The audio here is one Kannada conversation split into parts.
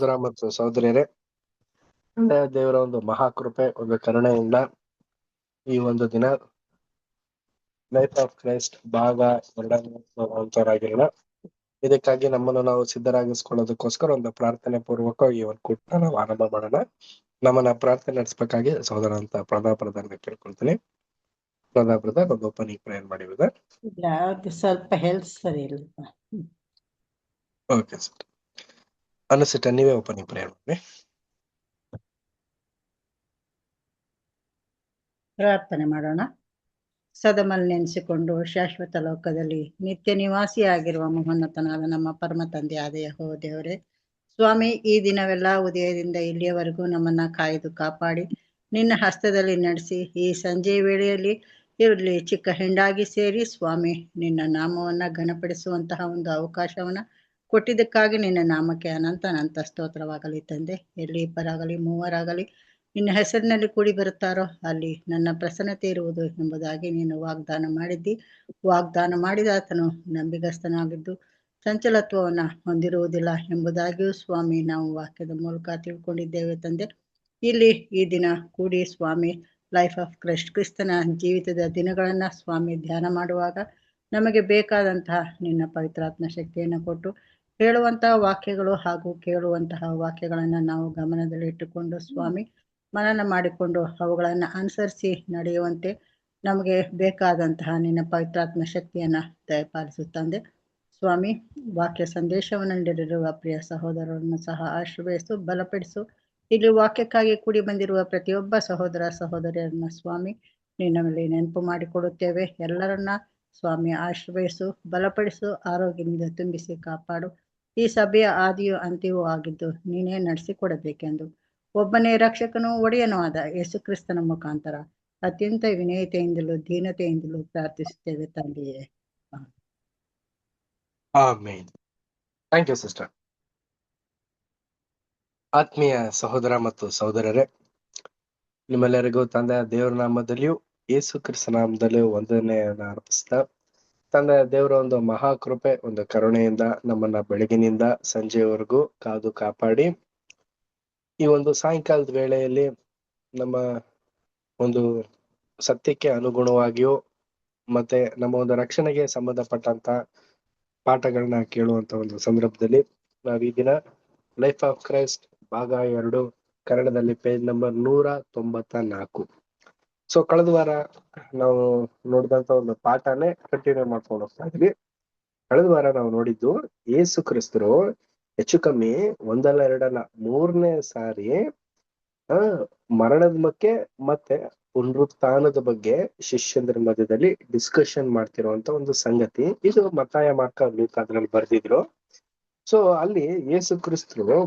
ಸಹೋದರ ಮತ್ತು ಸಹೋದರಿಯರೇ, ದೇವರ ಒಂದು ಮಹಾಕೃಪೆ, ಒಂದು ಕರುಣೆಯಿಂದ ಈ ಒಂದು ದಿನ ಲೈಫ್ ಆಫ್ ಕ್ರೈಸ್ಟ್ ಭಾಗ 2 ಇದಕ್ಕಾಗಿ ನಮ್ಮನ್ನು ನಾವು ಸಿದ್ಧರಾಗಿಸ್ಕೊಳ್ಳೋದಕ್ಕೋಸ್ಕರ ಒಂದು ಪ್ರಾರ್ಥನೆ ಪೂರ್ವಕ ಈ ಒಂದು ಕೂಟ ನಾವು ಆರಂಭ ಮಾಡೋಣ. ನಮ್ಮನ್ನ ಪ್ರಾರ್ಥನೆ ನಡೆಸಬೇಕಾಗಿ ಸಹೋದರ ಅಂತ ಪ್ರಧಾನ ಕೇಳ್ಕೊಳ್ತೀನಿ. ಪ್ರಧಾನ ಒಂದು ಓಪನಿಂಗ್ ಪ್ರೇಯರ್ ಮಾಡಿರೋದ. ಇಲ್ಲ, ಅದು ಸ್ವಲ್ಪ ಹೆಲ್ತ್ ಸರಿ ಇಲ್ಲ. ಓಕೆ ಸರ್, ಅನಿಸಿಟ್ಟ ನೀವೇ ಓಪನಿಂಗ್ ಪ್ರೇಯರ್ ಮಾಡಿ. ಪ್ರಾರ್ಥನೆ ಮಾಡೋಣ. ಸದಮಲ್ ನೆನೆಸಿಕೊಂಡು ಶಾಶ್ವತ ಲೋಕದಲ್ಲಿ ನಿತ್ಯ ನಿವಾಸಿಯಾಗಿರುವ ಮಹೋನ್ನತನಾದ ನಮ್ಮ ಪರಮ ತಂದೆಯಾದ ಯೆಹೋವ ದೇವರೇ, ಸ್ವಾಮಿ, ಈ ದಿನವೆಲ್ಲ ಉದಯದಿಂದ ಇಲ್ಲಿಯವರೆಗೂ ನಮ್ಮನ್ನ ಕಾಯ್ದು ಕಾಪಾಡಿ ನಿನ್ನ ಹಸ್ತದಲ್ಲಿ ನಡೆಸಿ ಈ ಸಂಜೆಯ ವೇಳೆಯಲ್ಲಿ ಇರಲಿ ಚಿಕ್ಕ ಹೆಂಡಾಗಿ ಸೇರಿ ಸ್ವಾಮಿ ನಿನ್ನ ನಾಮವನ್ನ ಘನಪಡಿಸುವಂತಹ ಒಂದು ಅವಕಾಶವನ್ನ ಕೊಟ್ಟಿದ್ದಕ್ಕಾಗಿ ನಿನ್ನ ನಾಮಕ್ಕೆ ಅನಂತ ಸ್ತೋತ್ರವಾಗಲಿ ತಂದೆ. ಎಲ್ಲಿ ಇಬ್ಬರಾಗಲಿ ಮೂವರಾಗಲಿ ನಿನ್ನ ಹೆಸರಿನಲ್ಲಿ ಕೂಡಿ ಬರುತ್ತಾರೋ ಅಲ್ಲಿ ನನ್ನ ಪ್ರಸನ್ನತೆ ಇರುವುದು ಎಂಬುದಾಗಿ ನೀನು ವಾಗ್ದಾನ ಮಾಡಿದ್ದಿ. ವಾಗ್ದಾನ ಮಾಡಿದ ಆತನು ನಂಬಿಗಸ್ತನಾಗಿದ್ದು ಚಂಚಲತ್ವವನ್ನ ಹೊಂದಿರುವುದಿಲ್ಲ ಎಂಬುದಾಗಿಯೂ ಸ್ವಾಮಿ ನಾವು ವಾಕ್ಯದ ಮೂಲಕ ತಿಳ್ಕೊಂಡಿದ್ದೇವೆ ತಂದೆ. ಇಲ್ಲಿ ಈ ದಿನ ಕೂಡಿ ಸ್ವಾಮಿ ಲೈಫ್ ಆಫ್ ಕ್ರಿಸ್ತನ ಜೀವಿತದ ದಿನಗಳನ್ನ ಸ್ವಾಮಿ ಧ್ಯಾನ ಮಾಡುವಾಗ ನಮಗೆ ಬೇಕಾದಂತಹ ನಿನ್ನ ಪವಿತ್ರಾತ್ಮ ಶಕ್ತಿಯನ್ನು ಕೊಟ್ಟು ಹೇಳುವಂತಹ ವಾಕ್ಯಗಳು ಹಾಗೂ ಕೇಳುವಂತಹ ವಾಕ್ಯಗಳನ್ನ ನಾವು ಗಮನದಲ್ಲಿ ಇಟ್ಟುಕೊಂಡು ಸ್ವಾಮಿ ಮನನ ಮಾಡಿಕೊಂಡು ಅವುಗಳನ್ನು ಅನುಸರಿಸಿ ನಡೆಯುವಂತೆ ನಮಗೆ ಬೇಕಾದಂತಹ ನಿನ್ನ ಪವಿತ್ರಾತ್ಮ ಶಕ್ತಿಯನ್ನ ದಯಪಾಲಿಸುತ್ತಂದೆ. ಸ್ವಾಮಿ, ವಾಕ್ಯ ಸಂದೇಶವನ್ನು ನೀಡಿರುವ ಪ್ರಿಯ ಸಹೋದರರನ್ನು ಸಹ ಆಶೀರ್ವದಿಸು, ಬಲಪಡಿಸು. ಇಲ್ಲಿ ವಾಕ್ಯಕ್ಕಾಗಿ ಕೂಡಿ ಬಂದಿರುವ ಪ್ರತಿಯೊಬ್ಬ ಸಹೋದರ ಸಹೋದರಿಯರನ್ನ ಸ್ವಾಮಿ ನಿನ್ನ ಮೇಲೆ ನೆನಪು ಮಾಡಿಕೊಡುತ್ತೇವೆ. ಎಲ್ಲರನ್ನ ಸ್ವಾಮಿ ಆಶೀರ್ವದಿಸು, ಬಲಪಡಿಸು, ಆರೋಗ್ಯದಿಂದ ತುಂಬಿಸಿ ಕಾಪಾಡು. ಈ ಸಭೆಯ ಆದಿಯೂ ಅಂತ್ಯವೂ ಆಗಿದ್ದು ನೀನೇ ನಡೆಸಿಕೊಡಬೇಕೆಂದು ಒಬ್ಬನೇ ರಕ್ಷಕನೂ ಒಡೆಯನೂ ಆದ ಯೇಸು ಕ್ರಿಸ್ತನ ಮುಖಾಂತರ ಅತ್ಯಂತ ವಿನಯತೆಯಿಂದಲೂ ದೀನತೆಯಿಂದಲೂ ಪ್ರಾರ್ಥಿಸುತ್ತೇವೆ ತಂದೆಯೇ. ಆಮೆನ್. Thank you sister. ಆತ್ಮೀಯ ಸಹೋದರ ಮತ್ತು ಸಹೋದರರೇ, ನಿಮ್ಮೆಲ್ಲರಿಗೂ ತಂದೆಯ ದೇವರ ನಾಮದಲ್ಲಿಯೂ ಯೇಸು ಕ್ರಿಸ್ತ ನಾಮದಲ್ಲಿಯೂ ವಂದನೆಯನ್ನು ಅರ್ಪಿಸ್ತಾ, ತಂದೆಯ ದೇವರ ಒಂದು ಮಹಾಕೃಪೆ, ಒಂದು ಕರುಣೆಯಿಂದ ನಮ್ಮನ್ನ ಬೆಳಗಿನಿಂದ ಸಂಜೆಯವರೆಗೂ ಕಾದು ಕಾಪಾಡಿ ಈ ಒಂದು ಸಾಯಂಕಾಲದ ವೇಳೆಯಲ್ಲಿ ನಮ್ಮ ಒಂದು ಸತ್ಯಕ್ಕೆ ಅನುಗುಣವಾಗಿಯೂ ಮತ್ತೆ ನಮ್ಮ ಒಂದು ರಕ್ಷಣೆಗೆ ಸಂಬಂಧಪಟ್ಟಂತ ಪಾಠಗಳನ್ನ ಕೇಳುವಂತ ಒಂದು ಸಂದರ್ಭದಲ್ಲಿ ನಾವು ಈ ದಿನ ಲೈಫ್ ಆಫ್ ಕ್ರೈಸ್ಟ್ ಭಾಗ 2 ಕನ್ನಡದಲ್ಲಿ ಪೇಜ್ ನಂಬರ್ 194. ಸೊ ಕಳೆದ ವಾರ ನಾವು ನೋಡಿದಂತ ಒಂದು ಪಾಠನೇ ಕಂಟಿನ್ಯೂ ಮಾಡ್ಕೊಂಡು ಹೋಗ್ತಾ ಇದ್ವಿ. ಕಳೆದ ವಾರ ನಾವು ನೋಡಿದ್ದು ಯೇಸು ಕ್ರಿಸ್ತರು ಹೆಚ್ಚು ಕಮ್ಮಿ 1 ಅಲ್ಲ 2 ಅಲ್ಲ 3ನೇ ಸಾರಿ ಮರಣದ ಬಗ್ಗೆ ಮತ್ತೆ ಪುನರುತ್ಥಾನದ ಬಗ್ಗೆ ಶಿಷ್ಯಂದ್ರ ಮಧ್ಯದಲ್ಲಿ ಡಿಸ್ಕಷನ್ ಮಾಡ್ತಿರುವಂತ ಒಂದು ಸಂಗತಿ ಇದು. ಮತ್ತಾಯ, ಮಾರ್ಕ, ಲೂಕ ಅದ್ರಲ್ಲಿ ಬರ್ದಿದ್ರು. ಸೊ ಅಲ್ಲಿ ಯೇಸು ಕ್ರಿಸ್ತರು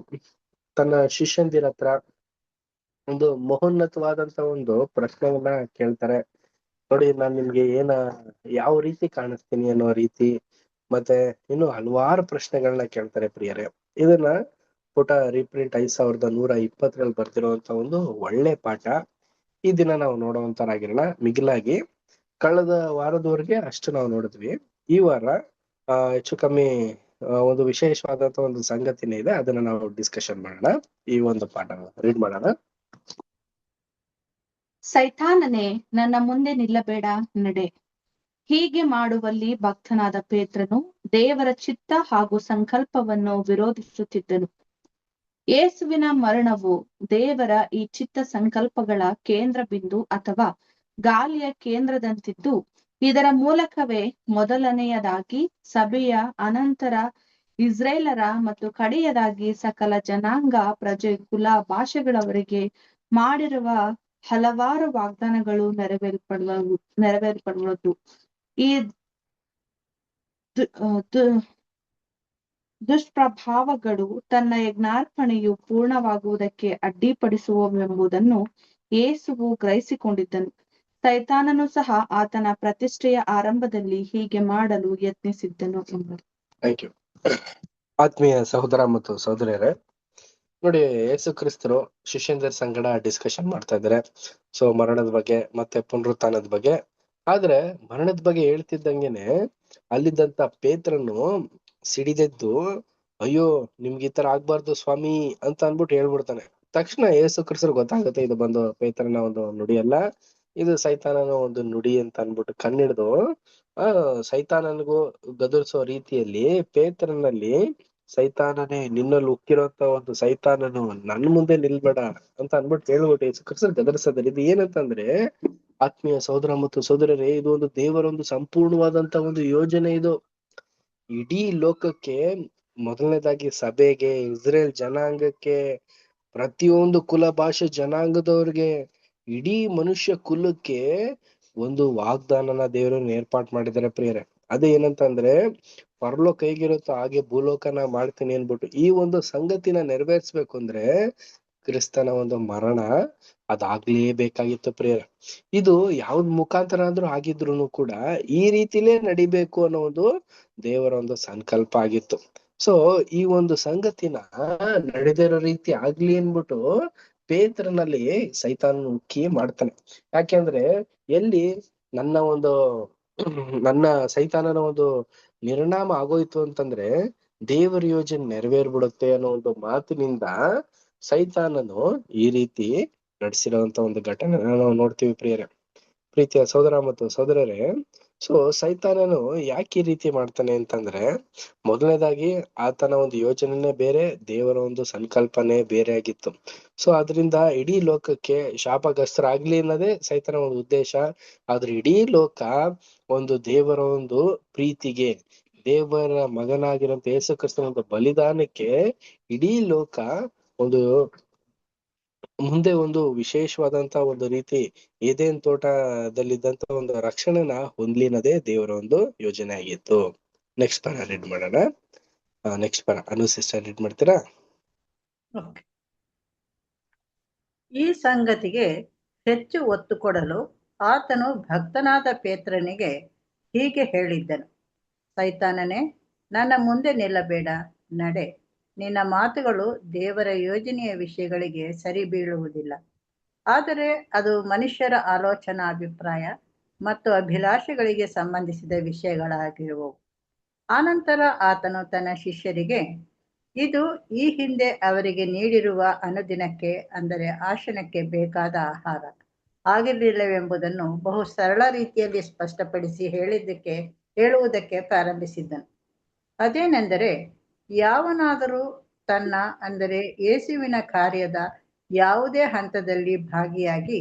ತನ್ನ ಶಿಷ್ಯಂದಿರ ಹತ್ರ ಒಂದು ಮಹೋನ್ನತವಾದಂತ ಒಂದು ಪ್ರಶ್ನೆಯನ್ನ ಕೇಳ್ತಾರೆ. ನೋಡಿ, ನಾನ್ ನಿಮ್ಗೆ ಯಾವ ರೀತಿ ಕಾಣಿಸ್ತೀನಿ ಅನ್ನೋ ರೀತಿ, ಮತ್ತೆ ಇನ್ನು ಹಲವಾರು ಪ್ರಶ್ನೆಗಳನ್ನ ಕೇಳ್ತಾರೆ ಪ್ರಿಯರೇ. ಇದನ್ನ ಪುಟ ರೀಪ್ರಿಂಟ್ 5120 ಬರ್ತಿರುವಂತ ಒಂದು ಒಳ್ಳೆ ಪಾಠ. ಈ ದಿನ ನಾವು ನೋಡುವಂತರಾಗಿರೋಣ. ಮಿಗಿಲಾಗಿ ಕಳೆದ ವಾರದವರೆಗೆ ಅಷ್ಟು ನಾವು ನೋಡಿದ್ವಿ. ಈ ವಾರ ಹೆಚ್ಚು ಕಮ್ಮಿ ಒಂದು ವಿಶೇಷವಾದಂತ ಒಂದು ಸಂಗತಿನೇ ಇದೆ, ಅದನ್ನ ನಾವು ಡಿಸ್ಕಷನ್ ಮಾಡೋಣ. ಈ ಒಂದು ಪಾಠ ರೀಡ್ ಮಾಡೋಣ. ಸೈತಾನನೇ, ನನ್ನ ಮುಂದೆ ನಿಲ್ಲಬೇಡ, ನಡೆ. ಹೀಗೆ ಮಾಡುವಲ್ಲಿ ಭಕ್ತನಾದ ಪೇತ್ರನು ದೇವರ ಚಿತ್ತ ಹಾಗೂ ಸಂಕಲ್ಪವನ್ನು ವಿರೋಧಿಸುತ್ತಿದ್ದನು. ಯೇಸುವಿನ ಮರಣವು ದೇವರ ಈ ಚಿತ್ತ ಸಂಕಲ್ಪಗಳ ಕೇಂದ್ರ ಬಿಂದು ಅಥವಾ ಗಾಲಿಯ ಕೇಂದ್ರದಂತಿದ್ದು, ಇದರ ಮೂಲಕವೇ ಮೊದಲನೆಯದಾಗಿ ಸಭೆಯ, ಅನಂತರ ಇಸ್ರೇಲರ ಮತ್ತು ಕಡೆಯದಾಗಿ ಸಕಲ ಜನಾಂಗ, ಪ್ರಜೆ, ಕುಲ, ಭಾಷೆಗಳವರಿಗೆ ಮಾಡಿರುವ ಹಲವಾರು ವಾಗ್ದಾನಗಳು ನೆರವೇರ್ಪಡುವುದು. ಈ ದುಷ್ಪ್ರಭಾವಗಳು ತನ್ನ ಯಜ್ಞಾರ್ಪಣೆಯು ಪೂರ್ಣವಾಗುವುದಕ್ಕೆ ಅಡ್ಡಿಪಡಿಸುವವೆಂಬುದನ್ನು ಯೇಸುವು ಗ್ರಹಿಸಿಕೊಂಡಿದ್ದನು. ಸೈತಾನನು ಸಹ ಆತನ ಪ್ರತಿಷ್ಠೆಯ ಆರಂಭದಲ್ಲಿ ಹೀಗೆ ಮಾಡಲು ಯತ್ನಿಸಿದ್ದನು ಎಂಬುದು. Thank you. ಆತ್ಮೀಯ ಸಹೋದರ ಮತ್ತು ಸಹೋದರಿಯರೇ, ನೋಡಿ, ಯೇಸು ಕ್ರಿಸ್ತರು ಶಿಷ್ಯಂದರ ಸಂಗಡ ಡಿಸ್ಕಷನ್ ಮಾಡ್ತಾ ಇದ್ದಾರೆ. ಸೊ ಮರಣದ ಬಗ್ಗೆ ಮತ್ತೆ ಪುನರುತ್ಥಾನದ ಬಗ್ಗೆ. ಆದ್ರೆ ಮರಣದ ಬಗ್ಗೆ ಹೇಳ್ತಿದ್ದಂಗೆನೆ ಅಲ್ಲಿದ್ದಂತ ಪೇತ್ರನು ಸಿಡಿದೆದ್ದು ಅಯ್ಯೋ ನಿಮ್ಗೆ ಈ ತರ ಆಗ್ಬಾರ್ದು ಸ್ವಾಮಿ ಅಂತ ಅನ್ಬಿಟ್ಟು ಹೇಳ್ಬಿಡ್ತಾನೆ. ತಕ್ಷಣ ಯೇಸು ಕ್ರಿಸ್ತರು ಗೊತ್ತಾಗುತ್ತೆ ಇದು ಬಂದು ಪೇತ್ರನ ಒಂದು ನುಡಿ ಅಲ್ಲ, ಇದು ಸೈತಾನನ ಒಂದು ನುಡಿ ಅಂತ ಅನ್ಬಿಟ್ಟು ಕಣ್ಣಿಡ್ದು ಆ ಸೈತಾನನಿಗೂ ಗದರ್ಸೋ ರೀತಿಯಲ್ಲಿ ಪೇತ್ರನಲ್ಲಿ, ಸೈತಾನನೇ ನಿನ್ನಲ್ಲಿ ಉಕ್ಕಿರೋಂತ ಒಂದು ಸೈತಾನನು ನನ್ ಮುಂದೆ ನಿಲ್ಬೇಡ ಅಂತ ಅನ್ಬಿಟ್ಟು ಹೇಳ್ಬಿಟ್ಟು ಯೇಸು ಕ್ರಿಸ್ತರು ಗದರ್ಸೋದ್ರೆ ಇದು ಏನಂತಂದ್ರೆ, ಆತ್ಮೀಯ ಸಹೋದರ ಮತ್ತು ಸಹೋದರರೇ, ಇದು ಒಂದು ದೇವರೊಂದು ಸಂಪೂರ್ಣವಾದಂತ ಒಂದು ಯೋಜನೆ. ಇದು ಇಡೀ ಲೋಕಕ್ಕೆ, ಮೊದಲನೇದಾಗಿ ಸಭೆಗೆ, ಇಸ್ರೇಲ್ ಜನಾಂಗಕ್ಕೆ, ಪ್ರತಿಯೊಂದು ಕುಲ ಭಾಷೆ ಜನಾಂಗದವ್ರಿಗೆ, ಇಡೀ ಮನುಷ್ಯ ಕುಲಕ್ಕೆ ಒಂದು ವಾಗ್ದಾನನ ದೇವರು ಏರ್ಪಾಟ್ ಮಾಡಿದ್ದಾರೆ ಪ್ರಿಯರೇ. ಅದು ಏನಂತಂದ್ರೆ, ಪರಲೋಕ ಹೇಗಿರುತ್ತೋ ಹಾಗೆ ಭೂಲೋಕನ ಮಾಡ್ತೀನಿ ಅನ್ಬಿಟ್ಟು ಈ ಒಂದು ಸಂಗತಿನ ನೆರವೇರಿಸ್ಬೇಕು ಅಂದ್ರೆ ಕ್ರಿಸ್ತನ ಒಂದು ಮರಣ ಅದಾಗ್ಲೇಬೇಕಾಗಿತ್ತು ಪ್ರಿಯರೇ. ಇದು ಯಾವ್ದ್ ಮುಖಾಂತರ ಆದ್ರೂ ಆಗಿದ್ರು ಕೂಡ ಈ ರೀತಿಲೇ ನಡಿಬೇಕು ಅನ್ನೋ ಒಂದು ದೇವರ ಒಂದು ಸಂಕಲ್ಪ ಆಗಿತ್ತು. ಸೊ ಈ ಒಂದು ಸಂಗತಿನ ನಡೆದಿರೋ ರೀತಿ ಆಗ್ಲಿ ಅನ್ಬಿಟ್ಟು ಪೇತ್ರನಲ್ಲಿ ಸೈತಾನ ಉಕ್ಕಿ ಮಾಡ್ತಾನೆ. ಯಾಕೆಂದ್ರೆ ಎಲ್ಲಿ ನನ್ನ ಒಂದು ನನ್ನ ಸೈತಾನನ ಒಂದು ನಿರ್ನಾಮ ಆಗೋಯ್ತು ಅಂತಂದ್ರೆ ದೇವರ ಯೋಜನೆ ನೆರವೇರ್ಬಿಡುತ್ತೆ ಅನ್ನೋ ಒಂದು ಮಾತಿನಿಂದ ಸೈತಾನನು ಈ ರೀತಿ ನಡೆಸಿರೋಂತ ಒಂದು ಘಟನೆ ನಾವು ನೋಡ್ತೀವಿ ಪ್ರಿಯರೇ. ಪ್ರೀತಿಯ ಸಹೋದರ ಮತ್ತು ಸಹೋದರರೇ, ಸೊ ಸೈತಾನನು ಯಾಕೆ ಈ ರೀತಿ ಮಾಡ್ತಾನೆ ಅಂತಂದ್ರೆ, ಮೊದಲನೇದಾಗಿ ಆತನ ಒಂದು ಯೋಜನೆನೇ ಬೇರೆ, ದೇವರ ಒಂದು ಸಂಕಲ್ಪನೆ ಬೇರೆ ಆಗಿತ್ತು. ಸೊ ಅದರಿಂದ ಇಡೀ ಲೋಕಕ್ಕೆ ಶಾಪಗ್ರಸ್ತರಾಗ್ಲಿ ಅನ್ನೋದೇ ಸೈತಾನ ಒಂದು ಉದ್ದೇಶ. ಆದ್ರೆ ಇಡೀ ಲೋಕ ಒಂದು ದೇವರ ಒಂದು ಪ್ರೀತಿಗೆ, ದೇವರ ಮಗನಾಗಿರುವಂತ ಯೇಸು ಕ್ರಿಸ್ತನ ಒಂದು ಬಲಿದಾನಕ್ಕೆ ಇಡೀ ಲೋಕ ಒಂದು ಮುಂದೆ ಒಂದು ವಿಶೇಷವಾದಂತ ಒಂದು ರೀತಿ ಏದೇನ್ ತೋಟದಲ್ಲಿದ್ದಂತ ಒಂದು ರಕ್ಷಣೆನ ಹೊಂದ್ಲಿನದೇ ದೇವರ ಒಂದು ಯೋಜನೆ ಆಗಿತ್ತು. ನೆಕ್ಸ್ಟ್ ಪರ ರೀಡ್ ಮಾಡೋಣ. ನೆಕ್ಸ್ಟ್ ಪರ ಅನು ಸಿಸ್ಟರ್ ರೀಡ್ ಮಾಡ್ತೀರಾ? ಓಕೆ. ಈ ಸಂಗತಿಗೆ ಹೆಚ್ಚು ಒತ್ತು ಕೊಡಲು ಆತನು ಭಕ್ತನಾದ ಪೇತ್ರನಿಗೆ ಹೀಗೆ ಹೇಳಿದ್ದನು, ಸೈತಾನನೇ, ನನ್ನ ಮುಂದೆ ನಿಲ್ಲಬೇಡ, ನಡೆ. ನಿನ್ನ ಮಾತುಗಳು ದೇವರ ಯೋಜನೆಯ ವಿಷಯಗಳಿಗೆ ಸರಿ ಬೀಳುವುದಿಲ್ಲ, ಆದರೆ ಅದು ಮನುಷ್ಯರ ಆಲೋಚನಾ ಅಭಿಪ್ರಾಯ ಮತ್ತು ಅಭಿಲಾಷೆಗಳಿಗೆ ಸಂಬಂಧಿಸಿದ ವಿಷಯಗಳಾಗಿರುವವು. ಆನಂತರ ಆತನು ತನ್ನ ಶಿಷ್ಯರಿಗೆ, ಇದು ಈ ಹಿಂದೆ ಅವರಿಗೆ ನೀಡಿರುವ ಅನುದಿನಕ್ಕೆ, ಅಂದರೆ ಆಶನಕ್ಕೆ ಬೇಕಾದ ಆಹಾರ ಆಗಿರಲಿಲ್ಲವೆಂಬುದನ್ನು ಬಹು ಸರಳ ರೀತಿಯಲ್ಲಿ ಸ್ಪಷ್ಟಪಡಿಸಿ ಹೇಳುವುದಕ್ಕೆ ಪ್ರಾರಂಭಿಸಿದ್ದನು. ಅದೇನೆಂದರೆ, ಯಾವನಾದರೂ ತನ್ನ, ಅಂದರೆ ಯೇಸುವಿನ ಕಾರ್ಯದ ಯಾವುದೇ ಹಂತದಲ್ಲಿ ಭಾಗಿಯಾಗಿ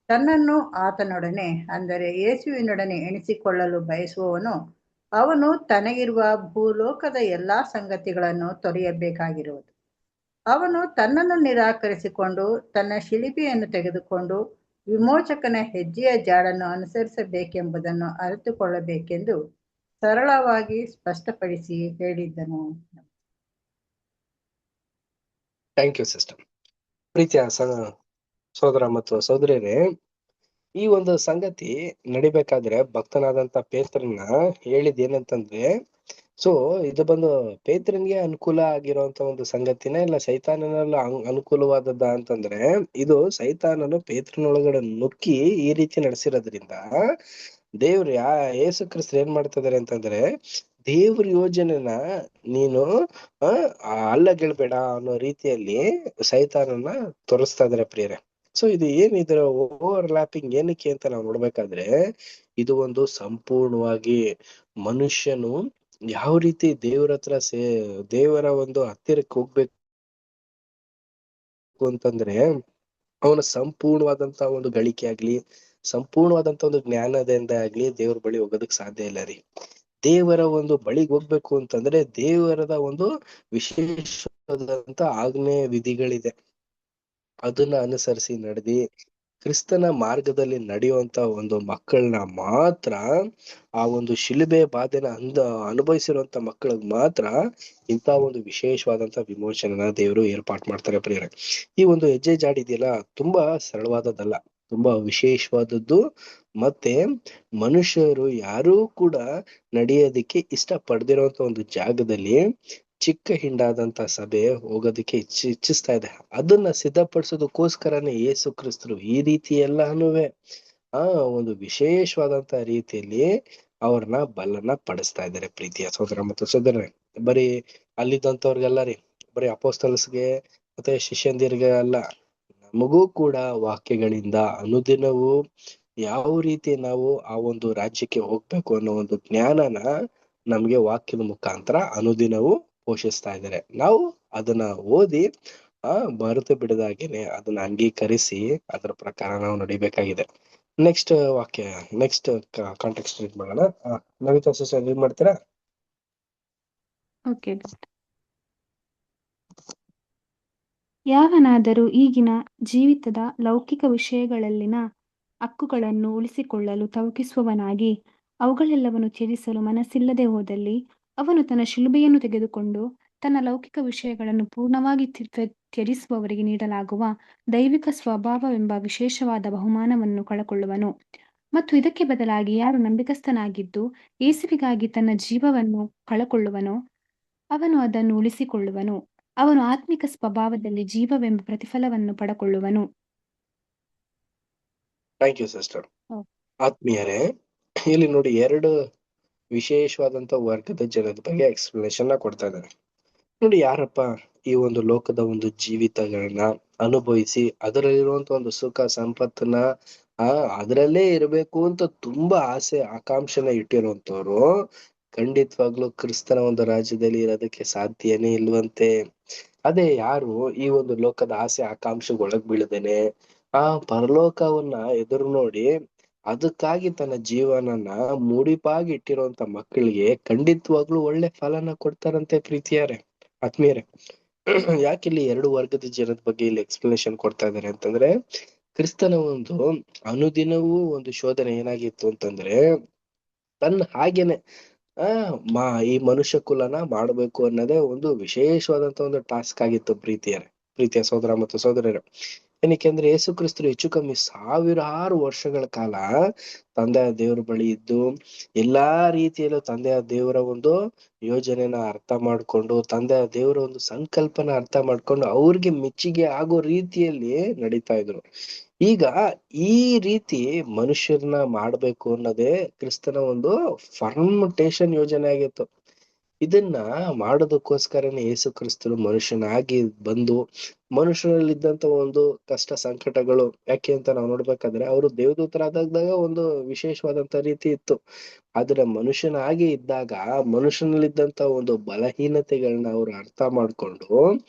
ತನ್ನನ್ನು ಆತನೊಡನೆ, ಅಂದರೆ ಯೇಸುವಿನೊಡನೆ ಎಣಿಸಿಕೊಳ್ಳಲು ಬಯಸುವವನು, ಅವನು ತನಗಿರುವ ಭೂಲೋಕದ ಎಲ್ಲಾ ಸಂಗತಿಗಳನ್ನು ತೊರೆಯಬೇಕಾಗಿರುವುದು. ಅವನು ತನ್ನನ್ನು ನಿರಾಕರಿಸಿಕೊಂಡು ತನ್ನ ಶಿಲುಬೆಯನ್ನು ತೆಗೆದುಕೊಂಡು ವಿಮೋಚಕನ ಹೆಜ್ಜೆಯ ಜಾಡನ್ನು ಅನುಸರಿಸಬೇಕೆಂಬುದನ್ನು ಅರಿತುಕೊಳ್ಳಬೇಕೆಂದು ಸರಳವಾಗಿ ಸ್ಪಷ್ಟಪಡಿಸಿ ಹೇಳಿದ್ದನು. Thank you sister. ಪ್ರೀತಿಯ ಸಹೋದರ ಮತ್ತು ಸಹೋದರಿಯರೇ, ಈ ಒಂದು ಸಂಗತಿ ನಡಿಬೇಕಾದ್ರೆ ಭಕ್ತನಾದಂತ ಪೇತ್ರನ ಹೇಳಿದ್ ಏನಂತಂದ್ರೆ, ಸೊ ಇದು ಬಂದು ಪೇತ್ರನ್ಗೆ ಅನುಕೂಲ ಆಗಿರುವಂತ ಒಂದು ಸಂಗತಿನೇ ಇಲ್ಲ ಸೈತಾನನೆಲ್ಲ ಅನುಕೂಲವಾದದ್ದ ಅಂತಂದ್ರೆ, ಇದು ಸೈತಾನನು ಪೇತ್ರನೊಳಗಡೆ ನುಕ್ಕಿ ಈ ರೀತಿ ನಡೆಸಿರೋದ್ರಿಂದ ದೇವ್ರು ಯೇಸು ಕ್ರಿಸ್ತರು ಏನ್ ಮಾಡ್ತಾ ಇದಾರೆ ಅಂತಂದ್ರೆ, ದೇವ್ರ ಯೋಜನೆನ ನೀನು ಅಲ್ಲಗೆಳ್ಬೇಡ ಅನ್ನೋ ರೀತಿಯಲ್ಲಿ ಸೈತಾನನ ತೋರಿಸ್ತಾ ಇದಾರೆ ಪ್ರಿಯರೇ. ಸೊ ಇದು ಏನಿದ್ರ ಓವರ್ ಲ್ಯಾಪಿಂಗ್ ಏನಕ್ಕೆ ಅಂತ ನಾವು ನೋಡ್ಬೇಕಾದ್ರೆ, ಇದು ಒಂದು ಸಂಪೂರ್ಣವಾಗಿ ಮನುಷ್ಯನು ಯಾವ ರೀತಿ ದೇವರ ಹತ್ರ ದೇವರ ಒಂದು ಹತ್ತಿರಕ್ಕೆ ಹೋಗ್ಬೇಕು ಅಂತಂದ್ರೆ, ಅವನ ಸಂಪೂರ್ಣವಾದಂತ ಒಂದು ಗಳಿಕೆ ಆಗ್ಲಿ, ಸಂಪೂರ್ಣವಾದಂತ ಒಂದು ಜ್ಞಾನದಿಂದ ಆಗ್ಲಿ ದೇವ್ರ ಬಳಿ ಹೋಗೋದಕ್ ಸಾಧ್ಯ ಇಲ್ಲ ರೀ. ದೇವರ ಒಂದು ಬಳಿಗೆ ಹೋಗ್ಬೇಕು ಅಂತಂದ್ರೆ ದೇವರದ ಒಂದು ವಿಶೇಷವಾದಂತ ಆಜ್ಞೆ ವಿಧಿಗಳಿದೆ, ಅದನ್ನ ಅನುಸರಿಸಿ ನಡೆದಿ ಕ್ರಿಸ್ತನ ಮಾರ್ಗದಲ್ಲಿ ನಡೆಯುವಂತ ಒಂದು ಮಕ್ಕಳನ್ನ ಮಾತ್ರ, ಆ ಒಂದು ಶಿಲುಬೆ ಬಾಧೆನ ಅನುಭವಿಸಿರುವಂತ ಮಕ್ಕಳಿಗೆ ಮಾತ್ರ ಇಂಥ ಒಂದು ವಿಶೇಷವಾದಂತ ವಿಮೋಚನೆನ ದೇವರು ಏರ್ಪಾಟ್ ಮಾಡ್ತಾರೆ ಪ್ರಿಯರೇ. ಈ ಒಂದು ಹೆಜ್ಜೆ ಜಾಡಿದೆಯಲ್ಲ, ತುಂಬಾ ಸರಳವಾದದ್ದಲ್ಲ, ತುಂಬಾ ವಿಶೇಷವಾದದ್ದು. ಮತ್ತೆ ಮನುಷ್ಯರು ಯಾರೂ ಕೂಡ ನಡೆಯೋದಿಕ್ಕೆ ಇಷ್ಟ ಪಡ್ದಿರೋಂತ ಒಂದು ಜಾಗದಲ್ಲಿ ಚಿಕ್ಕ ಹಿಂಡಾದಂತ ಸಭೆ ಹೋಗೋದಕ್ಕೆ ಇಚ್ಛಿಸ್ತಾ ಇದೆ. ಅದನ್ನ ಸಿದ್ಧಪಡಿಸೋದಕ್ಕೋಸ್ಕರನೇ ಯೇಸು ಕ್ರಿಸ್ತರು ಈ ರೀತಿ ಎಲ್ಲಾನು ಒಂದು ವಿಶೇಷವಾದಂತ ರೀತಿಯಲ್ಲಿ ಅವ್ರನ್ನ ಬಲನ ಪಡಿಸ್ತಾ ಇದ್ದಾರೆ ಪ್ರೀತಿಯ ಸಹೋದರ ಮತ್ತು ಸಹೋದರರೇ. ಬರೀ ಅಲ್ಲಿದ್ದಂಥವ್ರಿಗೆಲ್ಲ ರೀ, ಬರೀ ಅಪೋಸ್ತಲಸ್ಗೆ ಮತ್ತೆ ಶಿಷ್ಯಂದಿರಿಗೆ ಅಲ್ಲ, ನಮಗೂ ಕೂಡ ವಾಕ್ಯಗಳಿಂದ ಅನುದಿನವೂ ಯಾವ ರೀತಿ ನಾವು ಆ ಒಂದು ರಾಜ್ಯಕ್ಕೆ ಹೋಗ್ಬೇಕು ಅನ್ನೋ ಒಂದು ಜ್ಞಾನನ ನಮ್ಗೆ ವಾಕ್ಯದ ಮುಖಾಂತರ ಅನುದಿನವೂ ಪೋಷಿಸ್ತಾ ಇದ್ದಾರೆ. ನಾವು ಅದನ್ನ ಓದಿ ಮರೆತು ಬಿಡದಾಗೇನೆ ಅದನ್ನ ಅಂಗೀಕರಿಸಿ ಅದರ ಪ್ರಕಾರ ನಾವು ನಡಿಬೇಕಾಗಿದೆ. ನೆಕ್ಸ್ಟ್ ವಾಕ್ಯ, ನೆಕ್ಸ್ಟ್ ಕಾಂಟೆಕ್ಸ್ಟ್ ರೀಡ್ ಮಾಡೋಣ. ನವಿತಾ ಸಿಸ್ಟರ್ ರೀಡ್ ಮಾಡ್ತೀರಾ? ಓಕೆ. ಯಾವನಾದರೂ ಈಗಿನ ಜೀವಿತದ ಲೌಕಿಕ ವಿಷಯಗಳಲ್ಲಿನ ಹಕ್ಕುಗಳನ್ನು ಉಳಿಸಿಕೊಳ್ಳಲು ತವಕಿಸುವವನಾಗಿ ಅವುಗಳೆಲ್ಲವನ್ನು ತ್ಯಜಿಸಲು ಮನಸ್ಸಿಲ್ಲದೆ ಹೋದಲ್ಲಿ ಅವನು ತನ್ನ ಶಿಲುಬೆಯನ್ನು ತೆಗೆದುಕೊಂಡು ತನ್ನ ಲೌಕಿಕ ವಿಷಯಗಳನ್ನು ಪೂರ್ಣವಾಗಿ ತ್ಯಜಿಸುವವರಿಗೆ ನೀಡಲಾಗುವ ದೈವಿಕ ಸ್ವಭಾವವೆಂಬ ವಿಶೇಷವಾದ ಬಹುಮಾನವನ್ನು ಕಳಕೊಳ್ಳುವನು. ಮತ್ತು ಇದಕ್ಕೆ ಬದಲಾಗಿ ಯಾರು ನಂಬಿಕಸ್ಥನಾಗಿದ್ದು ಯೇಸುವಿಗಾಗಿ ತನ್ನ ಜೀವವನ್ನು ಕಳಕೊಳ್ಳುವನೋ ಅವನು ಅದನ್ನು ಉಳಿಸಿಕೊಳ್ಳುವನು. ಅವನು ಆತ್ಮಿಕ ಸ್ವಭಾವದಲ್ಲಿ ಜೀವವೆಂಬ ಪ್ರತಿಫಲವನ್ನು ಪಡಕೊಳ್ಳುವನು. Thank you sister. ಹ್ಮ್. ಆತ್ಮೀಯರೇ, ಇಲ್ಲಿ ನೋಡಿ, ಎರಡು ವಿಶೇಷವಾದಂತ ವರ್ಗದ ಜನದ ಬಗ್ಗೆ ಎಕ್ಸ್ಪ್ಲನೇಷನ್ ಕೊಡ್ತಾ ಇದ್ದಾರೆ. ನೋಡಿ, ಯಾರಪ್ಪ ಈ ಒಂದು ಲೋಕದ ಒಂದು ಜೀವಿತಗಳನ್ನ ಅನುಭವಿಸಿ ಅದರಲ್ಲಿರುವಂತ ಒಂದು ಸುಖ ಸಂಪತ್ತನ್ನ ಅದರಲ್ಲೇ ಇರಬೇಕು ಅಂತ ತುಂಬಾ ಆಸೆ ಆಕಾಂಕ್ಷೆನ ಇಟ್ಟಿರುವಂತವ್ರು ಖಂಡಿತವಾಗ್ಲೂ ಕ್ರಿಸ್ತನ ಒಂದು ರಾಜ್ಯದಲ್ಲಿ ಇರೋದಕ್ಕೆ ಸಾಧ್ಯನೇ ಇಲ್ವಂತೆ. ಅದೇ ಯಾರು ಈ ಒಂದು ಲೋಕದ ಆಸೆ ಆಕಾಂಕ್ಷೆಗೆ ಒಳಗ್ ಬೀಳದೇನೆ ಆ ಪರಲೋಕವನ್ನ ಎದುರು ನೋಡಿ ಅದಕ್ಕಾಗಿ ತನ್ನ ಜೀವನನ ಮುಡಿಪಾಗಿ ಇಟ್ಟಿರುವಂತ ಮಕ್ಕಳಿಗೆ ಖಂಡಿತವಾಗ್ಲೂ ಒಳ್ಳೆ ಫಲನ ಕೊಡ್ತಾರಂತೆ. ಪ್ರೀತಿಯಾರೆ, ಆತ್ಮೀಯರೇ, ಯಾಕಿಲ್ಲಿ ಎರಡು ವರ್ಗದ ಜನದ ಬಗ್ಗೆ ಇಲ್ಲಿ ಎಕ್ಸ್ಪ್ಲನೇಷನ್ ಕೊಡ್ತಾ ಇದಾರೆ ಅಂತಂದ್ರೆ, ಕ್ರಿಸ್ತನ ಒಂದು ಅನುದಿನವೂ ಒಂದು ಶೋಧನೆ ಏನಾಗಿತ್ತು ಅಂತಂದ್ರೆ, ತನ್ನ ಹಾಗೇನೆ ಈ ಮನುಷ್ಯ ಕುಲನ ಮಾಡ್ಬೇಕು ಅನ್ನೋದೇ ಒಂದು ವಿಶೇಷವಾದಂತ ಒಂದು ಟಾಸ್ಕ್ ಆಗಿತ್ತು. ಪ್ರೀತಿಯ ಸಹೋದರ ಮತ್ತು ಸಹೋದರರು, ಏನಕ್ಕೆಂದ್ರೆ ಯೇಸು ಕ್ರಿಸ್ತರು ಹೆಚ್ಚು ಕಮ್ಮಿ 1000 ವರ್ಷಗಳ ಕಾಲ ತಂದೆಯ ದೇವರ ಬಳಿ ಇದ್ದು ಎಲ್ಲಾ ರೀತಿಯಲ್ಲೂ ತಂದೆಯ ದೇವರ ಒಂದು ಯೋಜನೆನ ಅರ್ಥ ಮಾಡ್ಕೊಂಡು ತಂದೆಯ ದೇವರ ಒಂದು ಸಂಕಲ್ಪನ ಅರ್ಥ ಮಾಡ್ಕೊಂಡು ಅವ್ರಿಗೆ ಮೆಚ್ಚುಗೆ ಆಗೋ ರೀತಿಯಲ್ಲಿ ನಡೀತಾ ಇದ್ರು. ಈಗ ಈ ರೀತಿ ಮನುಷ್ಯರನ್ನ ಮಾಡ್ಬೇಕು ಅನ್ನೋದೇ ಕ್ರಿಸ್ತನ ಒಂದು ಫರ್ಮೆಂಟೇಶನ್ ಯೋಜನೆ ಆಗಿತ್ತು. ಇದನ್ನ ಮಾಡೋದಕ್ಕೋಸ್ಕರನೇ ಯೇಸು ಕ್ರಿಸ್ತರು ಮನುಷ್ಯನಾಗಿ ಬಂದು ಮನುಷ್ಯರಲ್ಲಿದ್ದಂತ ಒಂದು ಕಷ್ಟ ಸಂಕಟಗಳು ಯಾಕೆ ಅಂತ ನಾವು ನೋಡ್ಬೇಕಾದ್ರೆ ಅವರು ದೇವದೂತರಾದಾಗ ಒಂದು ವಿಶೇಷವಾದಂತ ರೀತಿ ಇತ್ತು. ಆದ್ರೆ ಮನುಷ್ಯನಾಗಿ ಇದ್ದಾಗ ಮನುಷ್ಯನಲ್ಲಿದ್ದಂತ ಒಂದು ಬಲಹೀನತೆಗಳನ್ನ ಅವ್ರು ಅರ್ಥ ಮಾಡ್ಕೊಂಡು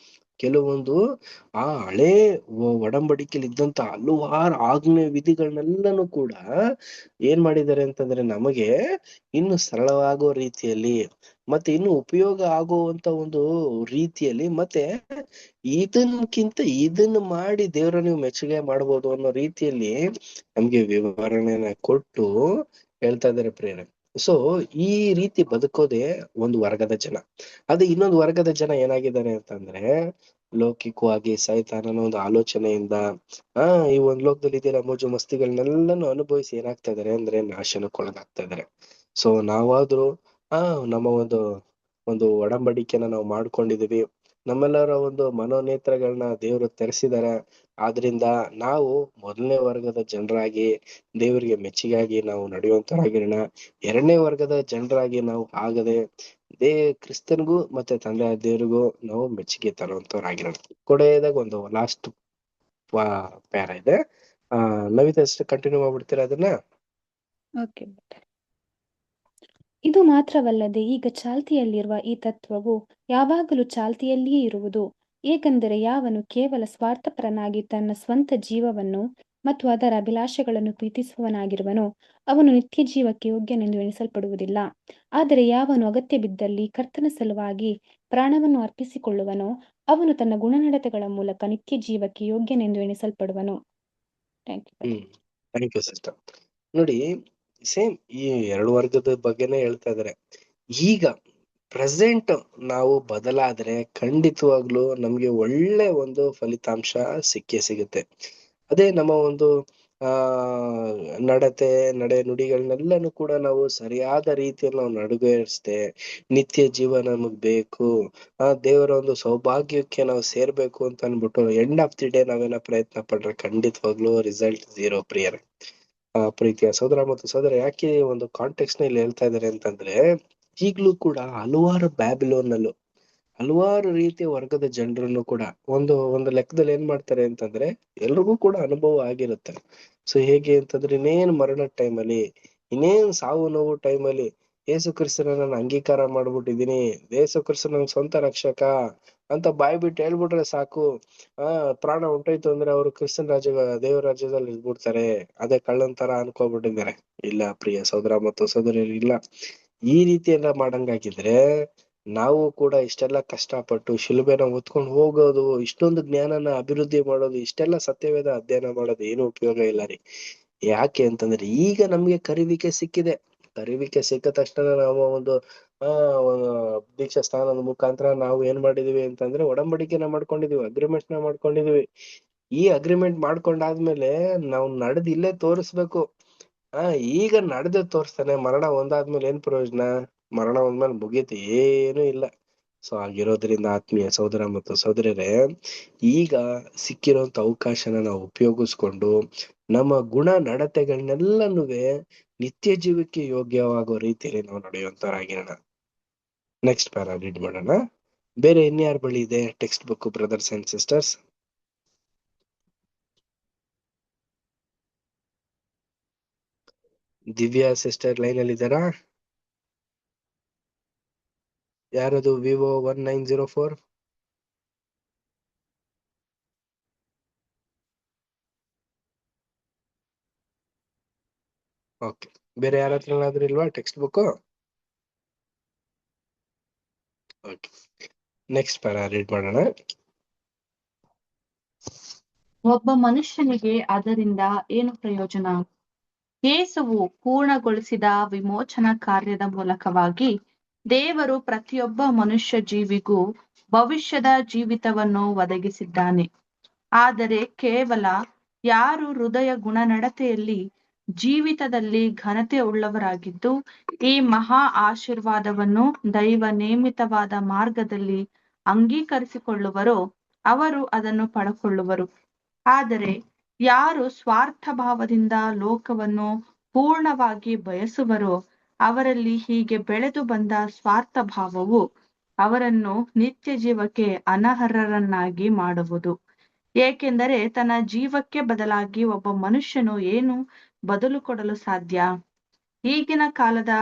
ಕೆಲವೊಂದು ಹಳೆ ಒಡಂಬಡಿಕೆಯಲ್ಲಿ ಇದ್ದಂತ ಹಲವಾರು ಆಜ್ಞೆ ವಿಧಿಗಳನ್ನೆಲ್ಲನೂ ಕೂಡ ಏನ್ ಮಾಡಿದ್ದಾರೆ ಅಂತಂದ್ರೆ ನಮಗೆ ಇನ್ನು ಸರಳವಾಗೋ ರೀತಿಯಲ್ಲಿ ಮತ್ತೆ ಇನ್ನು ಉಪಯೋಗ ಆಗುವಂತ ಒಂದು ರೀತಿಯಲ್ಲಿ ಮತ್ತೆ ಇದನ್ನ ಮಾಡಿ ದೇವ್ರ ನೀವು ಮೆಚ್ಚುಗೆ ಮಾಡ್ಬೋದು ಅನ್ನೋ ರೀತಿಯಲ್ಲಿ ನಮ್ಗೆ ವಿವರಣೆನ ಕೊಟ್ಟು ಹೇಳ್ತಾ ಇದಾರೆ ಪ್ರೇರಣೆ. ಸೊ ಈ ರೀತಿ ಬದುಕೋದೇ ಒಂದು ವರ್ಗದ ಜನ. ಅದೇ ಇನ್ನೊಂದು ವರ್ಗದ ಜನ ಏನಾಗಿದ್ದಾರೆ ಅಂತಂದ್ರೆ, ಲೌಕಿಕವಾಗಿ ಸೈತಾನನ ಒಂದು ಆಲೋಚನೆಯಿಂದ ಈ ಒಂದ್ ಲೋಕದಲ್ಲಿ ಇದೆಯಲ್ಲ ಮೋಜು ಮಸ್ತಿಗಳನ್ನೆಲ್ಲಾನು ಅನುಭವಿಸಿ ಏನಾಗ್ತಾ ಇದಾರೆ ಅಂದ್ರೆ ನಾಶನಕ್ಕೊಳಗಾಗ್ತಾ ಇದಾರೆ. ಸೊ ನಾವಾದ್ರೂ ನಮ್ಮ ಒಂದು ಒಡಂಬಡಿಕೆನ ನಾವು ಮಾಡ್ಕೊಂಡಿದೀವಿ, ನಮ್ಮೆಲ್ಲರ ಒಂದು ಮನೋನೇತ್ರಗಳನ್ನ ದೇವರು ತೆರೆಸಿದಾರೆ. ಆದ್ರಿಂದ ನಾವು ಮೊದಲನೇ ವರ್ಗದ ಜನರಾಗಿ ದೇವರಿಗೆ ಮೆಚ್ಚುಗೆಯಾಗಿ ನಾವು ನಡೆಯುವಂತರಾಗಿರೋಣ. ಎರಡನೇ ವರ್ಗದ ಜನರಾಗಿ ನಾವು ಆಗದೆ ಕ್ರಿಸ್ತನ್ಗೂ ಮತ್ತೆ ತಂದೆಯ ದೇವರಿಗೂ ನಾವು ಮೆಚ್ಚುಗೆ ತರುವಂತವ್ರಾಗಿರೋಣ. ಕೊನೆಯದಾಗ ಒಂದು ಲಾಸ್ಟ್ ಪ್ಯಾರ ಇದೆ, ನವಿತಾ ಕಂಟಿನ್ಯೂ ಮಾಡ್ಬಿಡ್ತೀರಾ ಅದನ್ನ? ಓಕೆ. ಇದು ಮಾತ್ರವಲ್ಲದೆ ಈಗ ಚಾಲ್ತಿಯಲ್ಲಿರುವ ಈ ತತ್ವವು ಯಾವಾಗಲೂ ಚಾಲ್ತಿಯಲ್ಲಿಯೇ ಇರುವುದು. ಏಕೆಂದರೆ ಯಾವನು ಕೇವಲ ಸ್ವಾರ್ಥಪರನಾಗಿ ತನ್ನ ಸ್ವಂತ ಜೀವವನ್ನು ಮತ್ತು ಅದರ ಅಭಿಲಾಷೆಗಳನ್ನು ಪ್ರೀತಿಸುವವನಾಗಿರುವನೋ ಅವನು ನಿತ್ಯ ಜೀವಕ್ಕೆ ಯೋಗ್ಯನೆಂದು ಎಣಿಸಲ್ಪಡುವುದಿಲ್ಲ. ಆದರೆ ಯಾವನು ಅಗತ್ಯ ಬಿದ್ದಲ್ಲಿ ಕರ್ತನ ಸಲುವಾಗಿ ಪ್ರಾಣವನ್ನು ಅರ್ಪಿಸಿಕೊಳ್ಳುವನೋ ಅವನು ತನ್ನ ಗುಣನಡತೆಗಳ ಮೂಲಕ ನಿತ್ಯ ಜೀವಕ್ಕೆ ಯೋಗ್ಯನೆಂದು ಎಣಿಸಲ್ಪಡುವನು. Thank you sister. ನೋಡಿ, ಸೇಮ್ ಈ ಎರಡು ವರ್ಗದ ಬಗ್ಗೆನೇ ಹೇಳ್ತಾ ಇದಾರೆ. ಈಗ ಪ್ರೆಸೆಂಟ್ ನಾವು ಬದಲಾದ್ರೆ ಖಂಡಿತವಾಗ್ಲೂ ನಮ್ಗೆ ಒಳ್ಳೆ ಒಂದು ಫಲಿತಾಂಶ ಸಿಗುತ್ತೆ. ಅದೇ ನಮ್ಮ ಒಂದು ನಡೆ ನುಡಿಗಳನ್ನೆಲ್ಲನೂ ಕೂಡ ನಾವು ಸರಿಯಾದ ರೀತಿಯಲ್ಲಿ ನಾವು ನಡುಗರಿಸ್ದೆ ನಿತ್ಯ ಜೀವ ನಮಗ್ ಬೇಕು, ದೇವರ ಒಂದು ಸೌಭಾಗ್ಯಕ್ಕೆ ನಾವು ಸೇರ್ಬೇಕು ಅಂತ ಅನ್ಬಿಟ್ಟು ಎಂಡ್ ಆಫ್ ದಿ ಡೇ ನಾವೇನ ಪ್ರಯತ್ನ ಪಟ್ರೆ ಖಂಡಿತವಾಗ್ಲೂ ರಿಸಲ್ಟ್ 0 ಪ್ರಿಯರೇ. ಪ್ರೀತಿಯ ಸಹೋದರ ಮತ್ತು ಸಹೋದರ, ಯಾಕೆ ಒಂದು ಕಾಂಟೆಕ್ಸ್ಟ್ ನಲ್ಲಿ ಹೇಳ್ತಾ ಇದಾರೆ ಅಂತಂದ್ರೆ, ಈಗ್ಲೂ ಕೂಡ ಹಲವಾರು ಬ್ಯಾಬಿಲೋನ್ನಲ್ಲೂ ಹಲವಾರು ರೀತಿಯ ವರ್ಗದ ಜನರನ್ನು ಕೂಡ ಒಂದು ಲೆಕ್ಕದಲ್ಲಿ ಏನ್ ಮಾಡ್ತಾರೆ ಅಂತಂದ್ರೆ ಎಲ್ರಿಗೂ ಕೂಡ ಅನುಭವ ಆಗಿರುತ್ತೆ. ಸೊ ಹೇಗೆ ಅಂತಂದ್ರೆ ಇನ್ನೇನ್ ಮರಣದ ಟೈಮಲ್ಲಿ, ಇನ್ನೇನ್ ಸಾವು ನೋವು ಟೈಮಲ್ಲಿ ಯೇಸು ಕ್ರಿಸ್ತನ ನಾನು ಅಂಗೀಕಾರ ಮಾಡ್ಬಿಟ್ಟಿದೀನಿ, ಯೇಸು ಕ್ರಿಸ್ತ ನನ್ ಸ್ವಂತ ರಕ್ಷಕ ಅಂತ ಬಾಯ್ ಬಿಟ್ಟು ಹೇಳ್ಬಿಟ್ರೆ ಸಾಕು, ಪ್ರಾಣ ಹೊಂಟೋಯ್ತು ಅಂದ್ರೆ ಅವರು ಕ್ರಿಸ್ತನ್ ದೇವರ ರಾಜ್ಯದಲ್ಲಿ ಇದ್ಬಿಡ್ತಾರೆ. ಅದೇ ಕಳ್ಳನ್ ತರ ಅನ್ಕೋಬಿಟ್ಟಿದ್ದಾರೆ. ಇಲ್ಲ ಪ್ರಿಯ ಸಹೋದರ ಮತ್ತು ಸಹೋದರಿಯರು, ಇಲ್ಲ. ಈ ರೀತಿ ಎಲ್ಲ ಮಾಡಂಗಾಗಿದ್ರೆ ನಾವು ಕೂಡ ಇಷ್ಟೆಲ್ಲ ಕಷ್ಟಪಟ್ಟು ಶಿಲುಬೆನ ಹೊತ್ಕೊಂಡು ಹೋಗೋದು, ಇಷ್ಟೊಂದು ಜ್ಞಾನನ ಅಭಿವೃದ್ಧಿ ಮಾಡೋದು, ಇಷ್ಟೆಲ್ಲ ಸತ್ಯವೇದ ಅಧ್ಯಯನ ಮಾಡೋದು ಏನು ಉಪಯೋಗ ಇಲ್ಲ ರೀ. ಯಾಕೆ ಅಂತಂದ್ರೆ ಈಗ ನಮ್ಗೆ ಕರಿವಿಕೆ ಸಿಕ್ಕಿದೆ. ಕರಿವಿಕೆ ಸಿಕ್ಕ ತಕ್ಷಣ ನಾವು ಒಂದು ದೀಕ್ಷಾ ಸ್ಥಾನದ ಮುಖಾಂತರ ನಾವು ಏನ್ ಮಾಡಿದೀವಿ ಅಂತಂದ್ರೆ ಒಡಂಬಡಿಕೆನ ಮಾಡ್ಕೊಂಡಿದೀವಿ, ಅಗ್ರಿಮೆಂಟ್ ನ ಮಾಡ್ಕೊಂಡಿದೀವಿ. ಈ ಅಗ್ರಿಮೆಂಟ್ ಮಾಡ್ಕೊಂಡಾದ್ಮೇಲೆ ನಾವು ನಡೆದ್ ಇಲ್ಲೇ ತೋರಿಸ್ಬೇಕು. ಈಗ ನಡೆದ ತೋರಿಸ್ತಾನೆ. ಮರಣ ಒಂದಾದ್ಮೇಲೆ ಏನ್ ಪ್ರಯೋಜನ? ಮರಣ ಒಂದ್ಮೇಲೆ ಮುಗೀತು, ಏನು ಇಲ್ಲ. ಸೊ ಆಗಿರೋದ್ರಿಂದ ಆತ್ಮೀಯ ಸಹೋದರ ಮತ್ತು ಸಹೋದರರೇ, ಈಗ ಸಿಕ್ಕಿರೋಂತ ಅವಕಾಶನ ನಾವು ಉಪಯೋಗಿಸ್ಕೊಂಡು ನಮ್ಮ ಗುಣ ನಡತೆಗಳನ್ನೆಲ್ಲನೂ ನಿತ್ಯ ಜೀವಕ್ಕೆ ಯೋಗ್ಯವಾಗೋ ರೀತಿಯಲ್ಲಿ ನಾವು ನಡೆಯುವಂತರಾಗಿರೋಣ. ನೆಕ್ಸ್ಟ್ ಪ್ಯಾರಾ ರೀಡ್ ಮಾಡೋಣ. ಬೇರೆ ಇನ್ಯಾರ ಬಳಿ ಇದೆ text book brothers and sisters? Divya sister line ಅಲ್ಲಿ ಇದ್ದಾರಾ? ಯಾರದು? ವಿವೋ 1904. ಓಕೆ, ಬೇರೆ ಯಾರ ಹತ್ರ ಇಲ್ವಾ text book? Okay, next para read ಮಾಡೋಣ. ಒಬ್ಬ ಮನುಷ್ಯನಿಗೆ ಅದರಿಂದ ಏನು ಪ್ರಯೋಜನ? ಯೇಸುವು ಪೂರ್ಣಗೊಳಿಸಿದ ವಿಮೋಚನಾ ಕಾರ್ಯದ ಮೂಲಕವಾಗಿ ದೇವರು ಪ್ರತಿಯೊಬ್ಬ ಮನುಷ್ಯ ಜೀವಿಗೂ ಭವಿಷ್ಯದ ಜೀವಿತವನ್ನು ಒದಗಿಸಿದ್ದಾನೆ. ಆದರೆ ಕೇವಲ ಯಾರು ಹೃದಯ ಗುಣನಡತೆಯಲ್ಲಿ ಜೀವಿತದಲ್ಲಿ ಘನತೆ ಉಳ್ಳವರಾಗಿದ್ದು ಈ ಮಹಾ ಆಶೀರ್ವಾದವನ್ನು ದೈವ ನೇಮಿತವಾದ ಮಾರ್ಗದಲ್ಲಿ ಅಂಗೀಕರಿಸಿಕೊಳ್ಳುವರೋ ಅವರು ಅದನ್ನು ಪಡಕೊಳ್ಳುವರು. ಆದರೆ ಯಾರು ಸ್ವಾರ್ಥ ಭಾವದಿಂದ ಲೋಕವನ್ನು ಪೂರ್ಣವಾಗಿ ಬಯಸುವರೋ ಅವರಲ್ಲಿ ಹೀಗೆ ಬೆಳೆದು ಬಂದ ಸ್ವಾರ್ಥ ಭಾವವು ಅವರನ್ನು ನಿತ್ಯ ಜೀವಕ್ಕೆ ಅನರ್ಹರನ್ನಾಗಿ ಮಾಡುವುದು. ಏಕೆಂದರೆ ತನ್ನ ಜೀವಕ್ಕೆ ಬದಲಾಗಿ ಒಬ್ಬ ಮನುಷ್ಯನು ಏನು ಬದಲು ಕೊಡಲು ಸಾಧ್ಯ? ಈಗಿನ ಕಾಲದ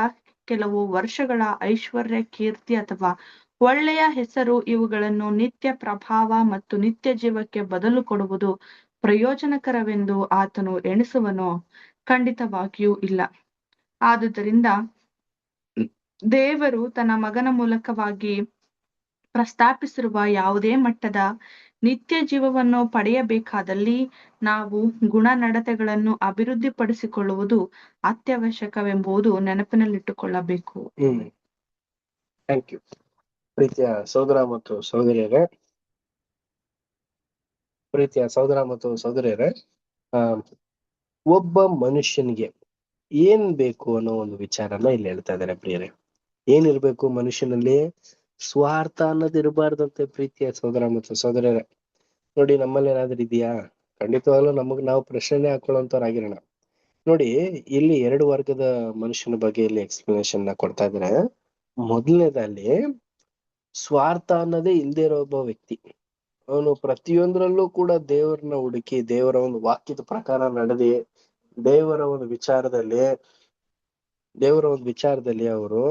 ಕೆಲವು ವರ್ಷಗಳ ಐಶ್ವರ್ಯ, ಕೀರ್ತಿ ಅಥವಾ ಒಳ್ಳೆಯ ಹೆಸರು ಇವುಗಳನ್ನು ನಿತ್ಯ ಪ್ರಭಾವ ಮತ್ತು ನಿತ್ಯ ಜೀವಕ್ಕೆ ಬದಲು ಕೊಡುವುದು ಪ್ರಯೋಜನಕರವೆಂದು ಆತನು ಎಣಿಸುವನೋ? ಖಂಡಿತವಾಗಿಯೂ ಇಲ್ಲ. ಆದುದರಿಂದ ದೇವರು ತನ್ನ ಮಗನ ಮೂಲಕವಾಗಿ ಪ್ರಸ್ತಾಪಿಸಿರುವ ಯಾವುದೇ ಮಟ್ಟದ ನಿತ್ಯ ಜೀವವನ್ನು ಪಡೆಯಬೇಕಾದಲ್ಲಿ ನಾವು ಗುಣನಡತೆಗಳನ್ನು ಅಭಿವೃದ್ಧಿಪಡಿಸಿಕೊಳ್ಳುವುದು ಅತ್ಯವಶ್ಯಕವೆಂಬುದು ನೆನಪಿನಲ್ಲಿಟ್ಟುಕೊಳ್ಳಬೇಕು. Thank you. ಪ್ರೀತಿಯ ಸಹೋದರ ಮತ್ತು ಸಹೋದರಿಯರೇ, ಒಬ್ಬ ಮನುಷ್ಯನಿಗೆ ಏನ್ ಬೇಕು ಅನ್ನೋ ಒಂದು ವಿಚಾರನ ಇಲ್ಲಿ ಹೇಳ್ತಾ ಇದ್ದಾರೆ ಪ್ರಿಯರೇ. ಏನಿರ್ಬೇಕು ಮನುಷ್ಯನಲ್ಲಿ? ಸ್ವಾರ್ಥ ಅನ್ನೋದು ಇರಬಾರ್ದಂತೆ ಪ್ರೀತಿಯ ಸಹೋದರ ಮತ್ತು ಸಹೋದರರೇ. ನೋಡಿ, ನಮ್ಮಲ್ಲಿ ಏನಾದ್ರೂ ಇದೆಯಾ? ಖಂಡಿತವಾಗ್ಲೂ ನಾವು ಪ್ರಶ್ನೆ ಹಾಕೊಳ್ಳುವಂತವ್ರಾಗಿರೋಣ. ನೋಡಿ, ಇಲ್ಲಿ 2 ವರ್ಗದ ಮನುಷ್ಯನ ಬಗ್ಗೆ ಇಲ್ಲಿ ಎಕ್ಸ್ಪ್ಲನೇಷನ್ ಕೊಡ್ತಾ ಇದ್ದಾರೆ. ಮೊದಲನೇದಲ್ಲಿ ಸ್ವಾರ್ಥ ಅನ್ನೋದೇ ಇಲ್ದೇ ಇರೋ ಒಬ್ಬ ವ್ಯಕ್ತಿ. ಅವನು ಪ್ರತಿಯೊಂದರಲ್ಲೂ ಕೂಡ ದೇವರನ್ನ ಹುಡುಕಿ, ದೇವರ ಒಂದು ವಾಕ್ಯದ ಪ್ರಕಾರ ನಡೆದಿ, ದೇವರ ಒಂದು ವಿಚಾರದಲ್ಲಿ ಅವರು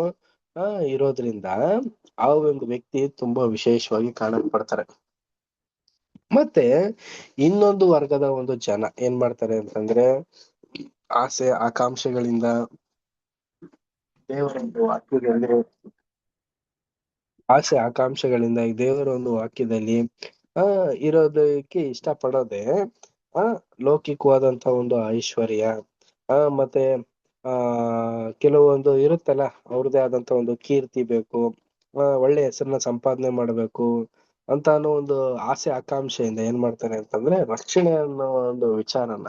ಇರೋದ್ರಿಂದ ಆ ಒಂದು ವ್ಯಕ್ತಿ ತುಂಬಾ ವಿಶೇಷವಾಗಿ ಕಾಣಲ್ಪಡ್ತಾರೆ. ಮತ್ತೆ ಇನ್ನೊಂದು ವರ್ಗದ ಒಂದು ಜನ ಏನ್ ಮಾಡ್ತಾರೆ ಅಂತಂದ್ರೆ, ಆಸೆ ಆಕಾಂಕ್ಷೆಗಳಿಂದ ದೇವರ ಒಂದು ವಾಕ್ಯದಲ್ಲಿ ಇರೋದಕ್ಕೆ ಇಷ್ಟ ಪಡೋದೆ ಲೌಕಿಕವಾದಂತ ಒಂದು ಐಶ್ವರ್ಯ, ಮತ್ತೆ ಕೆಲವೊಂದು ಇರುತ್ತಲ್ಲ, ಅವ್ರದೇ ಆದಂತ ಒಂದು ಕೀರ್ತಿ ಬೇಕು, ಒಳ್ಳೆ ಹೆಸರನ್ನ ಸಂಪಾದನೆ ಮಾಡ್ಬೇಕು ಅಂತ ಅನ್ನೋ ಒಂದು ಆಸೆ ಆಕಾಂಕ್ಷೆಯಿಂದ ಏನ್ ಮಾಡ್ತಾರೆ ಅಂತಂದ್ರೆ ರಕ್ಷಣೆ ಅನ್ನೋ ಒಂದು ವಿಚಾರನ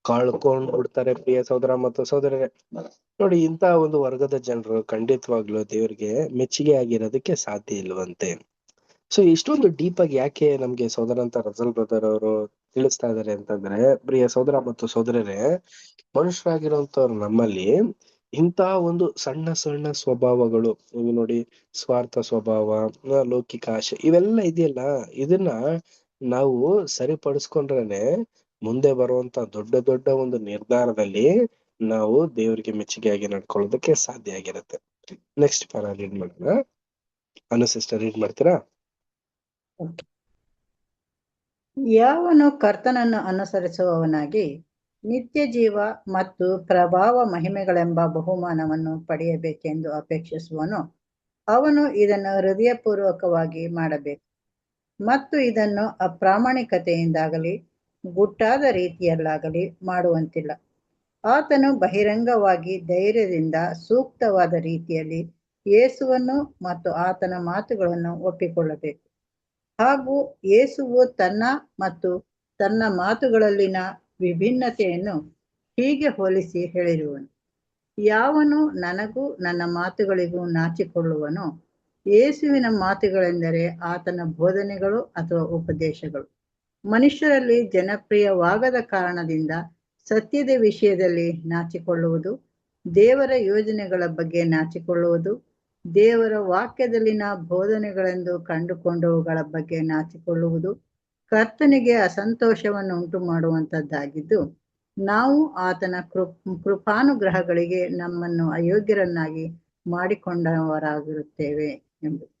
ಕಳ್ಕೊಂಡ್ ಬಿಡ್ತಾರೆ ಪ್ರಿಯ ಸಹೋದರ ಮತ್ತು ಸಹೋದರರೇ. ನೋಡಿ, ಇಂತ ಒಂದು ವರ್ಗದ ಜನರು ಖಂಡಿತವಾಗ್ಲೂ ದೇವ್ರಿಗೆ ಮೆಚ್ಚುಗೆ ಆಗಿರೋದಕ್ಕೆ ಸಾಧ್ಯ ಇಲ್ವಂತೆ. ಸೊ ಇಷ್ಟೊಂದು ಡೀಪ್ ಆಗಿ ಯಾಕೆ ನಮ್ಗೆ ಸಹೋದರ ಅಂತ ರಜಲ್ ಬ್ರದರ್ ಅವರು ತಿಳಿಸ್ತಾ ಇದಾರೆ ಅಂತಂದ್ರೆ, ಪ್ರಿಯ ಸಹೋದರ ಮತ್ತು ಸಹೋದರರೇ, ಮನುಷ್ಯರಾಗಿರುವಂತವ್ರು ನಮ್ಮಲ್ಲಿ ಇಂಥ ಒಂದು ಸಣ್ಣ ಸಣ್ಣ ಸ್ವಭಾವಗಳು, ಈಗ ನೋಡಿ, ಸ್ವಾರ್ಥ ಸ್ವಭಾವ, ಲೌಕಿಕ ಆಶೆ, ಇವೆಲ್ಲ ಇದೆಯಲ್ಲ, ಇದನ್ನ ನಾವು ಸರಿಪಡಿಸ್ಕೊಂಡ್ರೇನೆ ಮುಂದೆ ಬರುವಂತ ದೊಡ್ಡ ದೊಡ್ಡ ಒಂದು ನಿರ್ಧಾರದಲ್ಲಿ ನಾವು ದೇವರಿಗೆ ಮೆಚ್ಚುಗೆಯಾಗಿ ನಡ್ಕೊಳ್ಳೋದಕ್ಕೆ ಸಾಧ್ಯ ಆಗಿರುತ್ತೆ. ನೆಕ್ಸ್ಟ್ ಪ್ಯಾರಾ ರೀಡ್ ಮಾಡೋಣ. ಅನು ಸಿಸ್ಟರ್ ರೀಡ್ ಮಾಡ್ತೀರಾ? ಯಾವನು ಕರ್ತನನ್ನು ಅನುಸರಿಸುವವನಾಗಿ ನಿತ್ಯ ಜೀವ ಮತ್ತು ಪ್ರಭಾವ ಮಹಿಮೆಗಳೆಂಬ ಬಹುಮಾನವನ್ನು ಪಡೆಯಬೇಕೆಂದು ಅಪೇಕ್ಷಿಸುವನು, ಅವನು ಇದನ್ನು ಹೃದಯಪೂರ್ವಕವಾಗಿ ಮಾಡಬೇಕು ಮತ್ತು ಇದನ್ನು ಅಪ್ರಾಮಾಣಿಕತೆಯಿಂದಾಗಲಿ ಗುಟ್ಟಾದ ರೀತಿಯಲ್ಲಾಗಲಿ ಮಾಡುವಂತಿಲ್ಲ. ಆತನು ಬಹಿರಂಗವಾಗಿ ಧೈರ್ಯದಿಂದ ಸೂಕ್ತವಾದ ರೀತಿಯಲ್ಲಿ ಯೇಸುವನ್ನು ಮತ್ತು ಆತನ ಮಾತುಗಳನ್ನು ಒಪ್ಪಿಕೊಳ್ಳಬೇಕು. ಹಾಗೂ ಯೇಸುವು ತನ್ನ ಮತ್ತು ತನ್ನ ಮಾತುಗಳಲ್ಲಿನ ವಿಭಿನ್ನತೆಯನ್ನು ಹೀಗೆ ಹೋಲಿಸಿ ಹೇಳಿರುವನು, ಯಾವನು ನನಗೂ ನನ್ನ ಮಾತುಗಳಿಗೂ ನಾಚಿಕೊಳ್ಳುವನೋ, ಯೇಸುವಿನ ಮಾತುಗಳೆಂದರೆ ಆತನ ಬೋಧನೆಗಳು ಅಥವಾ ಉಪದೇಶಗಳು ಮನುಷ್ಯರಲ್ಲಿ ಜನಪ್ರಿಯವಾಗದ ಕಾರಣದಿಂದ ಸತ್ಯದ ವಿಷಯದಲ್ಲಿ ನಾಚಿಕೊಳ್ಳುವುದು, ದೇವರ ಯೋಜನೆಗಳ ಬಗ್ಗೆ ನಾಚಿಕೊಳ್ಳುವುದು, ದೇವರ ವಾಕ್ಯದಲ್ಲಿನ ಬೋಧನೆಗಳೆಂದು ಕಂಡುಕೊಂಡವುಗಳ ಬಗ್ಗೆ ನಾಚಿಕೊಳ್ಳುವುದು ಕರ್ತನಿಗೆ ಅಸಂತೋಷವನ್ನು ಉಂಟು ಮಾಡುವಂಥದ್ದಾಗಿದ್ದು, ನಾವು ಆತನ ಕೃಪಾನುಗ್ರಹಗಳಿಗೆ ನಮ್ಮನ್ನು ಅಯೋಗ್ಯರನ್ನಾಗಿ ಮಾಡಿಕೊಂಡವರಾಗಿರುತ್ತೇವೆ ಎಂಬುದು.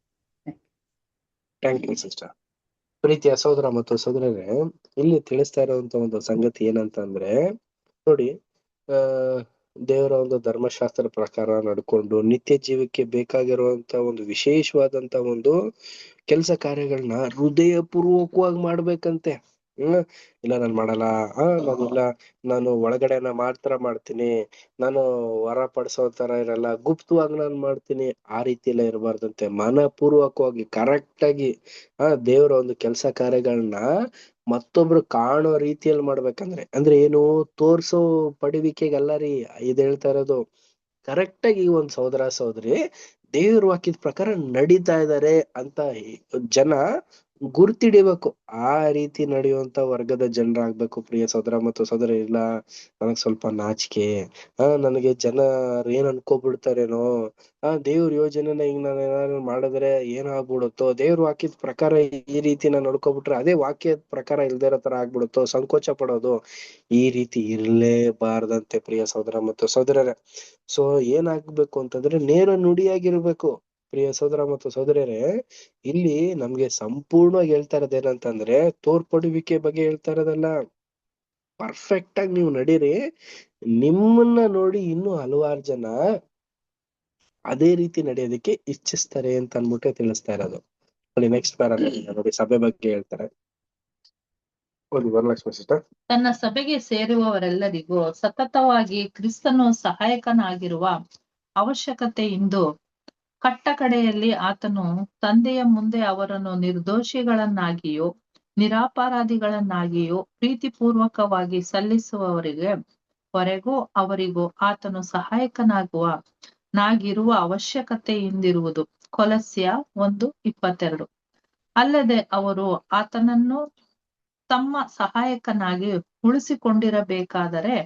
Thank you sister. ಪ್ರೀತಿಯ ಸಹೋದರ ಮತ್ತು ಸಹೋದರರೇ, ಇಲ್ಲಿ ತಿಳಿಸ್ತಾ ಇರುವಂತ ಒಂದು ಸಂಗತಿ ಏನಂತಂದ್ರೆ, ನೋಡಿ, ದೇವರ ಒಂದು ಧರ್ಮಶಾಸ್ತ್ರ ಪ್ರಕಾರ ನಡ್ಕೊಂಡು ನಿತ್ಯ ಜೀವಕ್ಕೆ ಬೇಕಾಗಿರುವಂತ ಒಂದು ವಿಶೇಷವಾದಂತ ಒಂದು ಕೆಲಸ ಕಾರ್ಯಗಳನ್ನ ಹೃದಯ ಪೂರ್ವಕವಾಗಿ ಮಾಡ್ಬೇಕಂತೆ. ಇಲ್ಲ ನಾನು ಮಾಡಲ್ಲ, ನಾನಿಲ್ಲ, ನಾನು ಒಳಗಡೆನ ಮಾತ್ರ ಮಾಡ್ತೀನಿ, ನಾನು ಹೊರ ಪಡಿಸೋ ತರ ಇರಲ್ಲ, ಗುಪ್ತವಾಗಿ ನಾನು ಮಾಡ್ತೀನಿ, ಆ ರೀತಿ ಎಲ್ಲ ಇರಬಾರ್ದಂತೆ. ಮನಪೂರ್ವಕವಾಗಿ ಕರೆಕ್ಟ್ ಆಗಿ ದೇವರ ಒಂದು ಕೆಲಸ ಕಾರ್ಯಗಳನ್ನ ಮತ್ತೊಬ್ರು ಕಾಣೋ ರೀತಿಯಲ್ಲಿ ಮಾಡ್ಬೇಕಂದ್ರೆ, ಅಂದ್ರೆ ಏನು, ತೋರ್ಸೋ ಪಡಿವಿಕೆಗಲ್ಲ ರೀ ಇದು ಹೇಳ್ತಾ ಇರೋದು. ಕರೆಕ್ಟ್ ಆಗಿ ಒಂದ್ ಸಹೋದರ ಸಹೋದರಿ ದೇವ್ರ ವಾಕ್ಯದ ಪ್ರಕಾರ ನಡೀತಾ ಇದಾರೆ ಅಂತ ಜನ ಗುರ್ತಿಡಿಬೇಕು. ಆ ರೀತಿ ನಡೆಯುವಂತ ವರ್ಗದ ಜನರಾಗ್ಬೇಕು ಪ್ರಿಯ ಸಹೋದರ ಮತ್ತು ಸಹೋದರ. ಇಲ್ಲ, ನನಗ್ ಸ್ವಲ್ಪ ನಾಚಿಕೆ, ನನಗೆ ಜನ ಏನ್ ಅನ್ಕೋಬಿಡ್ತಾರೇನೋ, ದೇವ್ರ ಯೋಜನೆನ ಹಿಂಗ್ ನಾನು ಏನಾದ್ರು ಮಾಡಿದ್ರೆ ಏನಾಗ್ಬಿಡುತ್ತೋ, ದೇವ್ರ ವಾಕ್ಯದ ಪ್ರಕಾರ ಈ ರೀತಿ ನಾನು ನಡ್ಕೊಬಿಟ್ರೆ ಅದೇ ವಾಕ್ಯದ ಪ್ರಕಾರ ಇಲ್ದೇ ಇರೋ ತರ ಆಗ್ಬಿಡುತ್ತೋ, ಸಂಕೋಚ ಪಡೋದು, ಈ ರೀತಿ ಇರ್ಲೇಬಾರ್ದಂತೆ ಪ್ರಿಯ ಸಹೋದರ ಮತ್ತು ಸಹೋದರರೇ. ಸೊ ಏನಾಗ್ಬೇಕು ಅಂತಂದ್ರೆ ನೇರ ನುಡಿಯಾಗಿರ್ಬೇಕು ಪ್ರಿಯ ಸಹೋದರ ಮತ್ತು ಸಹೋದರರೇ. ಇಲ್ಲಿ ನಮ್ಗೆ ಸಂಪೂರ್ಣವಾಗಿ ಹೇಳ್ತಾ ಇರೋದು ಏನಂತಂದ್ರೆ ತೋರ್ಪಡುವಿಕೆ ಬಗ್ಗೆ ಹೇಳ್ತಾ ಇರೋದಲ್ಲ. ಪರ್ಫೆಕ್ಟ್ ಆಗಿ ನೀವು ನಡೀರಿ, ನಿಮ್ಮನ್ನ ನೋಡಿ ಇನ್ನೂ ಹಲವಾರು ಜನ ಅದೇ ರೀತಿ ನಡೆಯೋದಕ್ಕೆ ಇಚ್ಛಿಸ್ತಾರೆ ಅಂತ ಅನ್ಬಿಟ್ಟು ತಿಳಿಸ್ತಾ ಇರೋದು. ನೋಡಿ, ನೆಕ್ಸ್ಟ್ ಪ್ಯಾರಾಗ್ರಾಫ್ ನೋಡಿ, ಸಭೆ ಬಗ್ಗೆ ಹೇಳ್ತಾರೆ. ವರಲಕ್ಷ್ಮಿ ಸಿಸ್ಟರ್. ತನ್ನ ಸಭೆಗೆ ಸೇರುವವರೆಲ್ಲರಿಗೂ ಸತತವಾಗಿ ಕ್ರಿಸ್ತನು ಸಹಾಯಕನಾಗಿರುವ ಅವಶ್ಯಕತೆಯಿಂದ ಕಟ್ಟಕಡೆಯಲ್ಲಿ ಆತನು ತಂದೆಯ ಮುಂದೆ ಅವರನ್ನು ನಿರ್ದೋಷಿಗಳನ್ನಾಗಿಯೂ ನಿರಪರಾಧಿಗಳನ್ನಾಗಿಯೂ ಪ್ರೀತಿಪೂರ್ವಕವಾಗಿ ಸಲ್ಲಿಸುವವರೆಗೂ ಅವರಿಗೂ ಆತನು ಸಹಾಯಕನಾಗಿರುವ ಅವಶ್ಯಕತೆಯಿಂದಿರುವುದು. ಕೊಲಸ್ಯ 1:22. ಅಲ್ಲದೆ ಅವರು ಆತನನ್ನು ತಮ್ಮ ಸಹಾಯಕನಾಗಿ ಉಳಿಸಿಕೊಂಡಿರಬೇಕಾದರೆ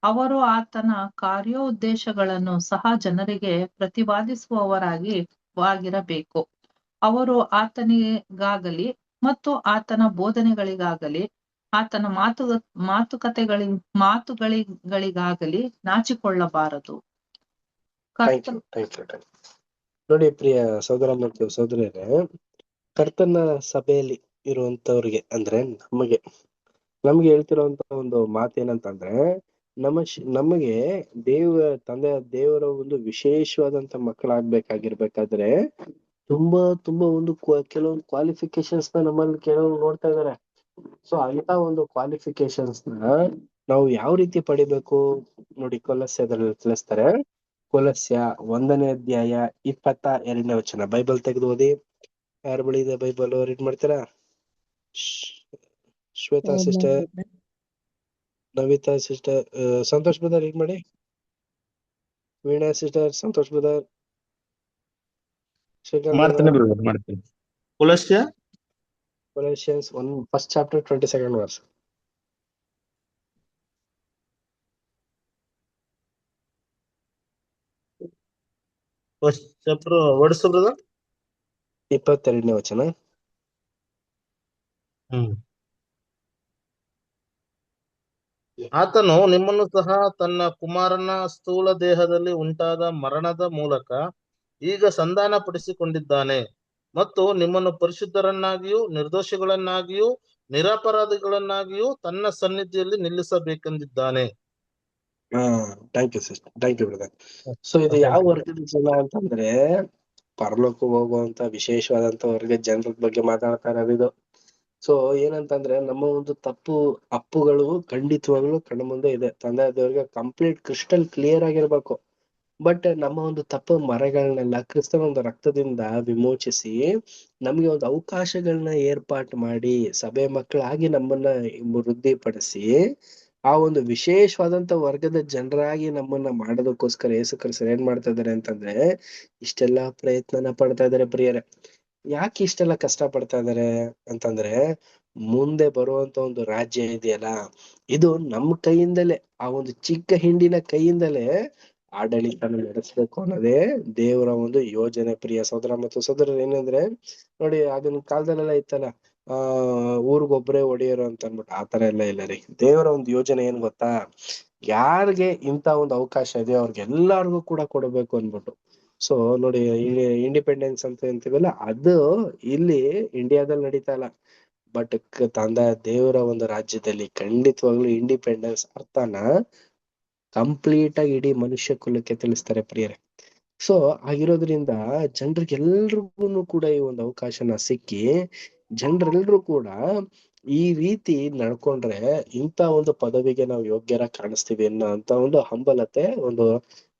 ಅವರು ಆತನ ಕಾರ್ಯೋದ್ದೇಶಗಳನ್ನು ಸಹ ಜನರಿಗೆ ಪ್ರತಿಪಾದಿಸುವವರಾಗಿರಬೇಕು. ಅವರು ಆತನಿಗಾಗಲಿ ಮತ್ತು ಆತನ ಬೋಧನೆಗಳಿಗಾಗಲಿ ಆತನ ಮಾತುಗಳಿಗಾಗಲಿ ನಾಚಿಕೊಳ್ಳಬಾರದು. ನೋಡಿ ಪ್ರಿಯ ಸಹೋದರ ಮತ್ತು ಸಹೋದರರೇ, ಕರ್ತನ ಸಭೆಯಲ್ಲಿ ಇರುವಂತವ್ರಿಗೆ ಅಂದ್ರೆ ನಮ್ಗೆ ಹೇಳ್ತಿರೋಂತ ಒಂದು ಮಾತೇನಂತಂದ್ರೆ, ನಮಗೆ ದೇವರ ಒಂದು ವಿಶೇಷವಾದಂತ ಮಕ್ಕಳಾಗ್ಬೇಕಾಗಿರ್ಬೇಕಾದ್ರೆ ತುಂಬಾ ಒಂದು ಕೆಲವೊಂದು ಕ್ವಾಲಿಫಿಕೇಶನ್ಸ್ ನಮ್ಮಲ್ಲಿ ಕೆಲವರು ನೋಡ್ತಾ ಇದಾರೆ. ಸೊ ಅಂತ ಒಂದು ಕ್ವಾಲಿಫಿಕೇಶನ್ಸ್ ನಾವು ಯಾವ ರೀತಿ ಪಡಿಬೇಕು ನೋಡಿ, ಕೊಲಸ್ಯದಲ್ಲಿ ತಿಳಿಸ್ತಾರೆ. ಕೊಲಸ್ಯ 1:22 ಬೈಬಲ್ ತೆಗೆದು ಓದಿ. ಯಾರ ಬಳಿ ಇದೆ ಬೈಬಲ್? ರೀಡ್ ಮಾಡ್ತೀರಾ? Shweta sister, Navita sister, Santosh brother read ಮಾಡಿ. ವೀಣಾ ಸಿಸ್ಟರ್, ಸಂತೋಷ್ ಬ್ರದರ್, ಮಾಡ್ತೀನಿ. Colossians 1 first chapter 22nd verse. First chapter words brother. 22ನೇ ವಚನ. ಆತನು ನಿಮ್ಮನ್ನು ಸಹ ತನ್ನ ಕುಮಾರನ ಸ್ಥೂಲ ದೇಹದಲ್ಲಿ ಉಂಟಾದ ಮರಣದ ಮೂಲಕ ಈಗ ಸಂಧಾನಪಡಿಸಿಕೊಂಡಿದ್ದಾನೆ ಮತ್ತು ನಿಮ್ಮನ್ನು ಪರಿಶುದ್ಧರನ್ನಾಗಿಯೂ ನಿರ್ದೋಷಿಗಳನ್ನಾಗಿಯೂ ನಿರಪರಾಧಿಗಳನ್ನಾಗಿಯೂ ತನ್ನ ಸನ್ನಿಧಿಯಲ್ಲಿ ನಿಲ್ಲಿಸಬೇಕೆಂದಿದ್ದಾನೆ. Thank you sister, thank you brother. So ಇದು ಯಾವ ವರ್ಗದ ಜನ ಅಂತಂದ್ರೆ ಪರಲೋಕ ಹೋಗುವಂತ ವಿಶೇಷವಾದಂತ ವರ್ಗದ ಜನರ ಬಗ್ಗೆ ಮಾತಾಡ್ತಾ ಇರೋದು. ಸೊ ಏನಂತಂದ್ರೆ ನಮ್ಮ ಒಂದು ಅಪ್ಪುಗಳು ಖಂಡಿತವಾಗ್ಲೂ ಕಣ್ಣ ಮುಂದೆ ಇದೆ. ತಂದೆ ದೇವ್ರಿಗೆ ಕಂಪ್ಲೀಟ್ ಕ್ರಿಸ್ಟಲ್ ಕ್ಲಿಯರ್ ಆಗಿರ್ಬೇಕು. ಬಟ್ ನಮ್ಮ ಒಂದು ತಪ್ಪು ಮರಗಳನ್ನೆಲ್ಲ ಕ್ರಿಸ್ತನ ಒಂದು ರಕ್ತದಿಂದ ವಿಮೋಚಿಸಿ ನಮ್ಗೆ ಒಂದು ಅವಕಾಶಗಳನ್ನ ಏರ್ಪಾಟ್ ಮಾಡಿ ಸಭೆ ಮಕ್ಕಳಾಗಿ ನಮ್ಮನ್ನ ವೃದ್ಧಿಪಡಿಸಿ ಆ ಒಂದು ವಿಶೇಷವಾದಂತ ವರ್ಗದ ಜನರಾಗಿ ನಮ್ಮನ್ನ ಮಾಡೋದಕ್ಕೋಸ್ಕರ ಯೇಸು ಕ್ರಿಸ್ತರು ಏನ್ ಮಾಡ್ತಾ ಇದಾರೆ ಅಂತಂದ್ರೆ ಇಷ್ಟೆಲ್ಲಾ ಪ್ರಯತ್ನನ ಪಡ್ತಾ ಇದಾರೆ ಪ್ರಿಯರೇ. ಯಾಕೆ ಇಷ್ಟೆಲ್ಲ ಕಷ್ಟ ಪಡ್ತಾ ಇದಾರೆ ಅಂತಂದ್ರೆ ಮುಂದೆ ಬರುವಂತ ಒಂದು ರಾಜ್ಯ ಇದೆಯಲ್ಲ, ಇದು ನಮ್ಮ ಕೈಯಿಂದಲೇ, ಆ ಒಂದು ಚಿಕ್ಕ ಹಿಂಡಿನ ಕೈಯಿಂದಲೇ ಆಡಳಿತನ ನಡೆಸ್ಬೇಕು ಅನ್ನೋದೇ ದೇವರ ಒಂದು ಯೋಜನೆ. ಪ್ರಿಯ ಸಹೋದರ ಮತ್ತು ಸಹೋದರರು, ಏನಂದ್ರೆ ನೋಡಿ ಆಗಿನ ಕಾಲದಲ್ಲೆಲ್ಲ ಇತ್ತಲ್ಲ, ಊರಿಗೊಬ್ರೇ ಒಡೆಯರು ಅಂತ ಅನ್ಬಿಟ್ಟು. ಆತರ ಎಲ್ಲ ಇಲ್ಲ ರೀ. ದೇವರ ಒಂದು ಯೋಜನೆ ಏನ್ ಗೊತ್ತಾ, ಯಾರಿಗೆ ಇಂತ ಒಂದು ಅವಕಾಶ ಇದೆಯೋ ಅವ್ರಿಗೆಲ್ಲಾರ್ಗು ಕೂಡ ಕೊಡ್ಬೇಕು ಅನ್ಬಿಟ್ಟು. ಸೊ ನೋಡಿ, ಇಂಡಿಪೆಂಡೆನ್ಸ್ ಅಂತ ಅಂತೀವಲ್ಲ, ಅದು ಇಲ್ಲಿ ಇಂಡಿಯಾದಲ್ಲಿ ನಡೀತಾ ಇಲ್ಲ. ಬಟ್ ತಂದೆ ದೇವರ ಒಂದು ರಾಜ್ಯದಲ್ಲಿ ಖಂಡಿತವಾಗ್ಲೂ ಇಂಡಿಪೆಂಡೆನ್ಸ್ ಅರ್ಥನ ಕಂಪ್ಲೀಟ್ ಆಗಿ ಇಡೀ ಮನುಷ್ಯ ಕುಲಕ್ಕೆ ತಿಳಿಸ್ತಾರೆ ಪ್ರಿಯರೇ. ಸೊ ಆಗಿರೋದ್ರಿಂದ ಜನರಿಗೆಲ್ರಿಗೂ ಕೂಡ ಈ ಒಂದು ಅವಕಾಶನ ಸಿಕ್ಕಿ ಜನರೆಲ್ರೂ ಕೂಡ ಈ ರೀತಿ ನಡ್ಕೊಂಡ್ರೆ ಇಂತ ಒಂದು ಪದವಿಗೆ ನಾವು ಯೋಗ್ಯರ ಕಾಣಿಸ್ತೀವಿ ಅನ್ನೋ ಅಂತ ಒಂದು ಹಂಬಲತೆ, ಒಂದು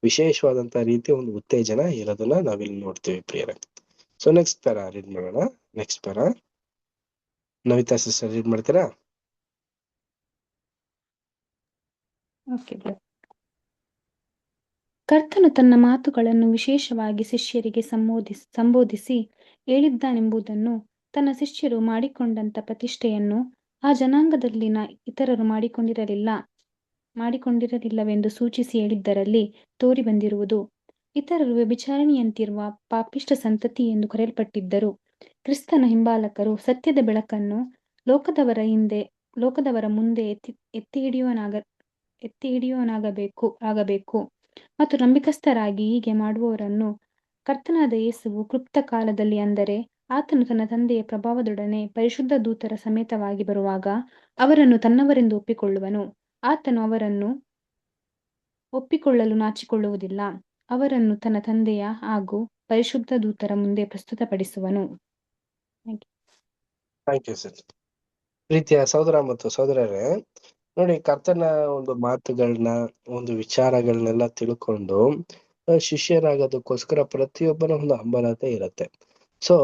ವಿಶೇಷವಾದಂತ ರೀತಿ ಒಂದು ಉತ್ತೇಜನ ಇರೋದನ್ನ ನಾವಿಲ್ಲಿ ನೋಡ್ತೀವಿ ಪ್ರಿಯರೇ. ಸೊ ನೆಕ್ಸ್ಟ್ ಪ್ಯಾರಾ ರೀಡ್ ಮಾಡೋಣ. Next para Navita sister read ಮಾಡ್ತೀರಾ? ಕರ್ತನು ತನ್ನ ಮಾತುಗಳನ್ನು ವಿಶೇಷವಾಗಿ ಶಿಷ್ಯರಿಗೆ ಸಂಬೋಧಿಸಿ ಹೇಳಿದ್ದಾನೆಂಬುದನ್ನು ತನ್ನ ಶಿಷ್ಯರು ಮಾಡಿಕೊಂಡಂತ ಪ್ರತಿಷ್ಠೆಯನ್ನು ಆ ಜನಾಂಗದಲ್ಲಿನ ಇತರರು ಮಾಡಿಕೊಂಡಿರಲಿಲ್ಲವೆಂದು ಸೂಚಿಸಿ ಹೇಳಿದ್ದರಲ್ಲಿ ತೋರಿ ಬಂದಿರುವುದು. ಇತರರು ವ್ಯಭಿಚಾರಿಣಿಯಂತಿರುವ ಪಾಪಿಷ್ಟ ಸಂತತಿ ಎಂದು ಕರೆಯಲ್ಪಟ್ಟಿದ್ದರು. ಕ್ರಿಸ್ತನ ಹಿಂಬಾಲಕರು ಸತ್ಯದ ಬೆಳಕನ್ನು ಲೋಕದವರ ಮುಂದೆ ಎತ್ತಿ ಹಿಡಿಯೋನಾಗಬೇಕು ಮತ್ತು ನಂಬಿಕಸ್ಥರಾಗಿ ಹೀಗೆ ಮಾಡುವವರನ್ನು ಕರ್ತನಾದ ಯೇಸುವು ಕ್ಲುಪ್ತ ಕಾಲದಲ್ಲಿ, ಅಂದರೆ ಆತನು ತನ್ನ ತಂದೆಯ ಪ್ರಭಾವದೊಡನೆ ಪರಿಶುದ್ಧ ದೂತರ ಸಮೇತವಾಗಿ ಬರುವಾಗ ಅವರನ್ನು ತನ್ನವರೆಂದು ಒಪ್ಪಿಕೊಳ್ಳುವನು. ಆತನು ಅವರನ್ನು ಒಪ್ಪಿಕೊಳ್ಳಲು ನಾಚಿಕೊಳ್ಳುವುದಿಲ್ಲ. ಅವರನ್ನು ತನ್ನ ತಂದೆಯ ಹಾಗೂ ಪರಿಶುದ್ಧ ದೂತರ ಮುಂದೆ ಪ್ರಸ್ತುತಪಡಿಸುವನು. Thank you sir. ಪ್ರೀತಿಯ ಸಹೋದರ ಮತ್ತು ಸಹೋದರರೇ, ನೋಡಿ, ಕರ್ತನ ಒಂದು ಮಾತುಗಳನ್ನ, ಒಂದು ವಿಚಾರಗಳನ್ನೆಲ್ಲ ತಿಳ್ಕೊಂಡು ಶಿಷ್ಯರಾಗೋದಕ್ಕೋಸ್ಕರ ಪ್ರತಿಯೊಬ್ಬನ ಒಂದು ಹಂಬಲತೆ ಇರುತ್ತೆ. ಸೊ